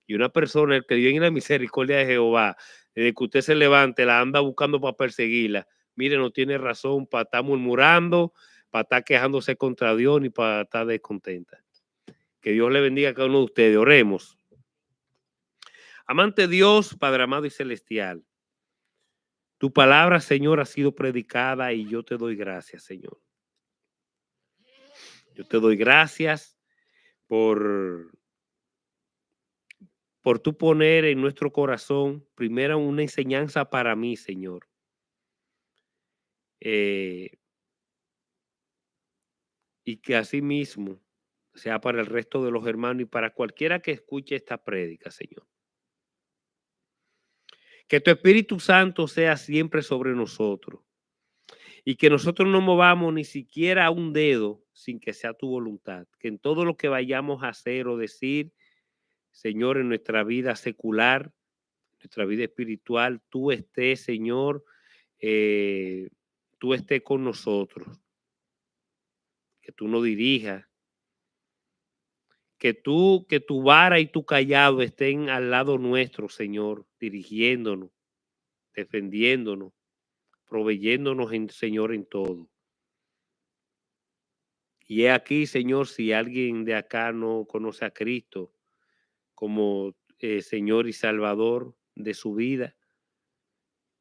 Y una persona, el que vive en la misericordia de Jehová, desde que usted se levante, la anda buscando para perseguirla. Mire, no tiene razón para estar murmurando, para estar quejándose contra Dios, ni para estar descontenta. Que Dios le bendiga a cada uno de ustedes. Oremos. Amante Dios, Padre amado y celestial, tu palabra, Señor, ha sido predicada y yo te doy gracias, Señor. Yo te doy gracias por tú poner en nuestro corazón primero una enseñanza para mí, Señor. Eh, y que asimismo sea para el resto de los hermanos y para cualquiera que escuche esta prédica, Señor. Que tu Espíritu Santo sea siempre sobre nosotros y que nosotros no movamos ni siquiera un dedo sin que sea tu voluntad. Que en todo lo que vayamos a hacer o decir, Señor, en nuestra vida secular, nuestra vida espiritual, tú estés, Señor, eh, tú estés con nosotros. Que tú nos dirijas, que tu vara y tu callado estén al lado nuestro, Señor, dirigiéndonos, defendiéndonos, proveyéndonos, Señor, en todo. Y he aquí, Señor, si alguien de acá no conoce a Cristo como Señor y Salvador de su vida,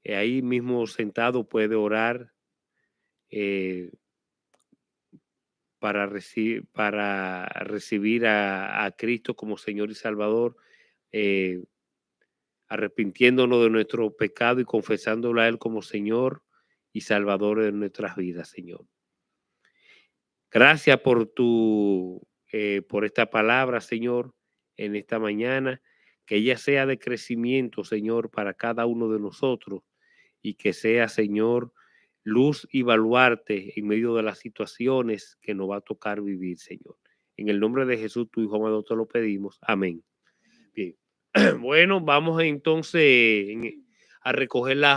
ahí mismo sentado puede orar eh, para recibir a Cristo como Señor y Salvador, eh, arrepintiéndonos de nuestro pecado y confesándolo a Él como Señor y Salvador de nuestras vidas, Señor. Gracias por esta palabra, Señor, en esta mañana, que ella sea de crecimiento, Señor, para cada uno de nosotros y que sea, Señor, luz y baluarte en medio de las situaciones que nos va a tocar vivir, Señor. En el nombre de Jesús, tu Hijo amado, te lo pedimos. Amén. Bien. Bueno, vamos entonces a recoger las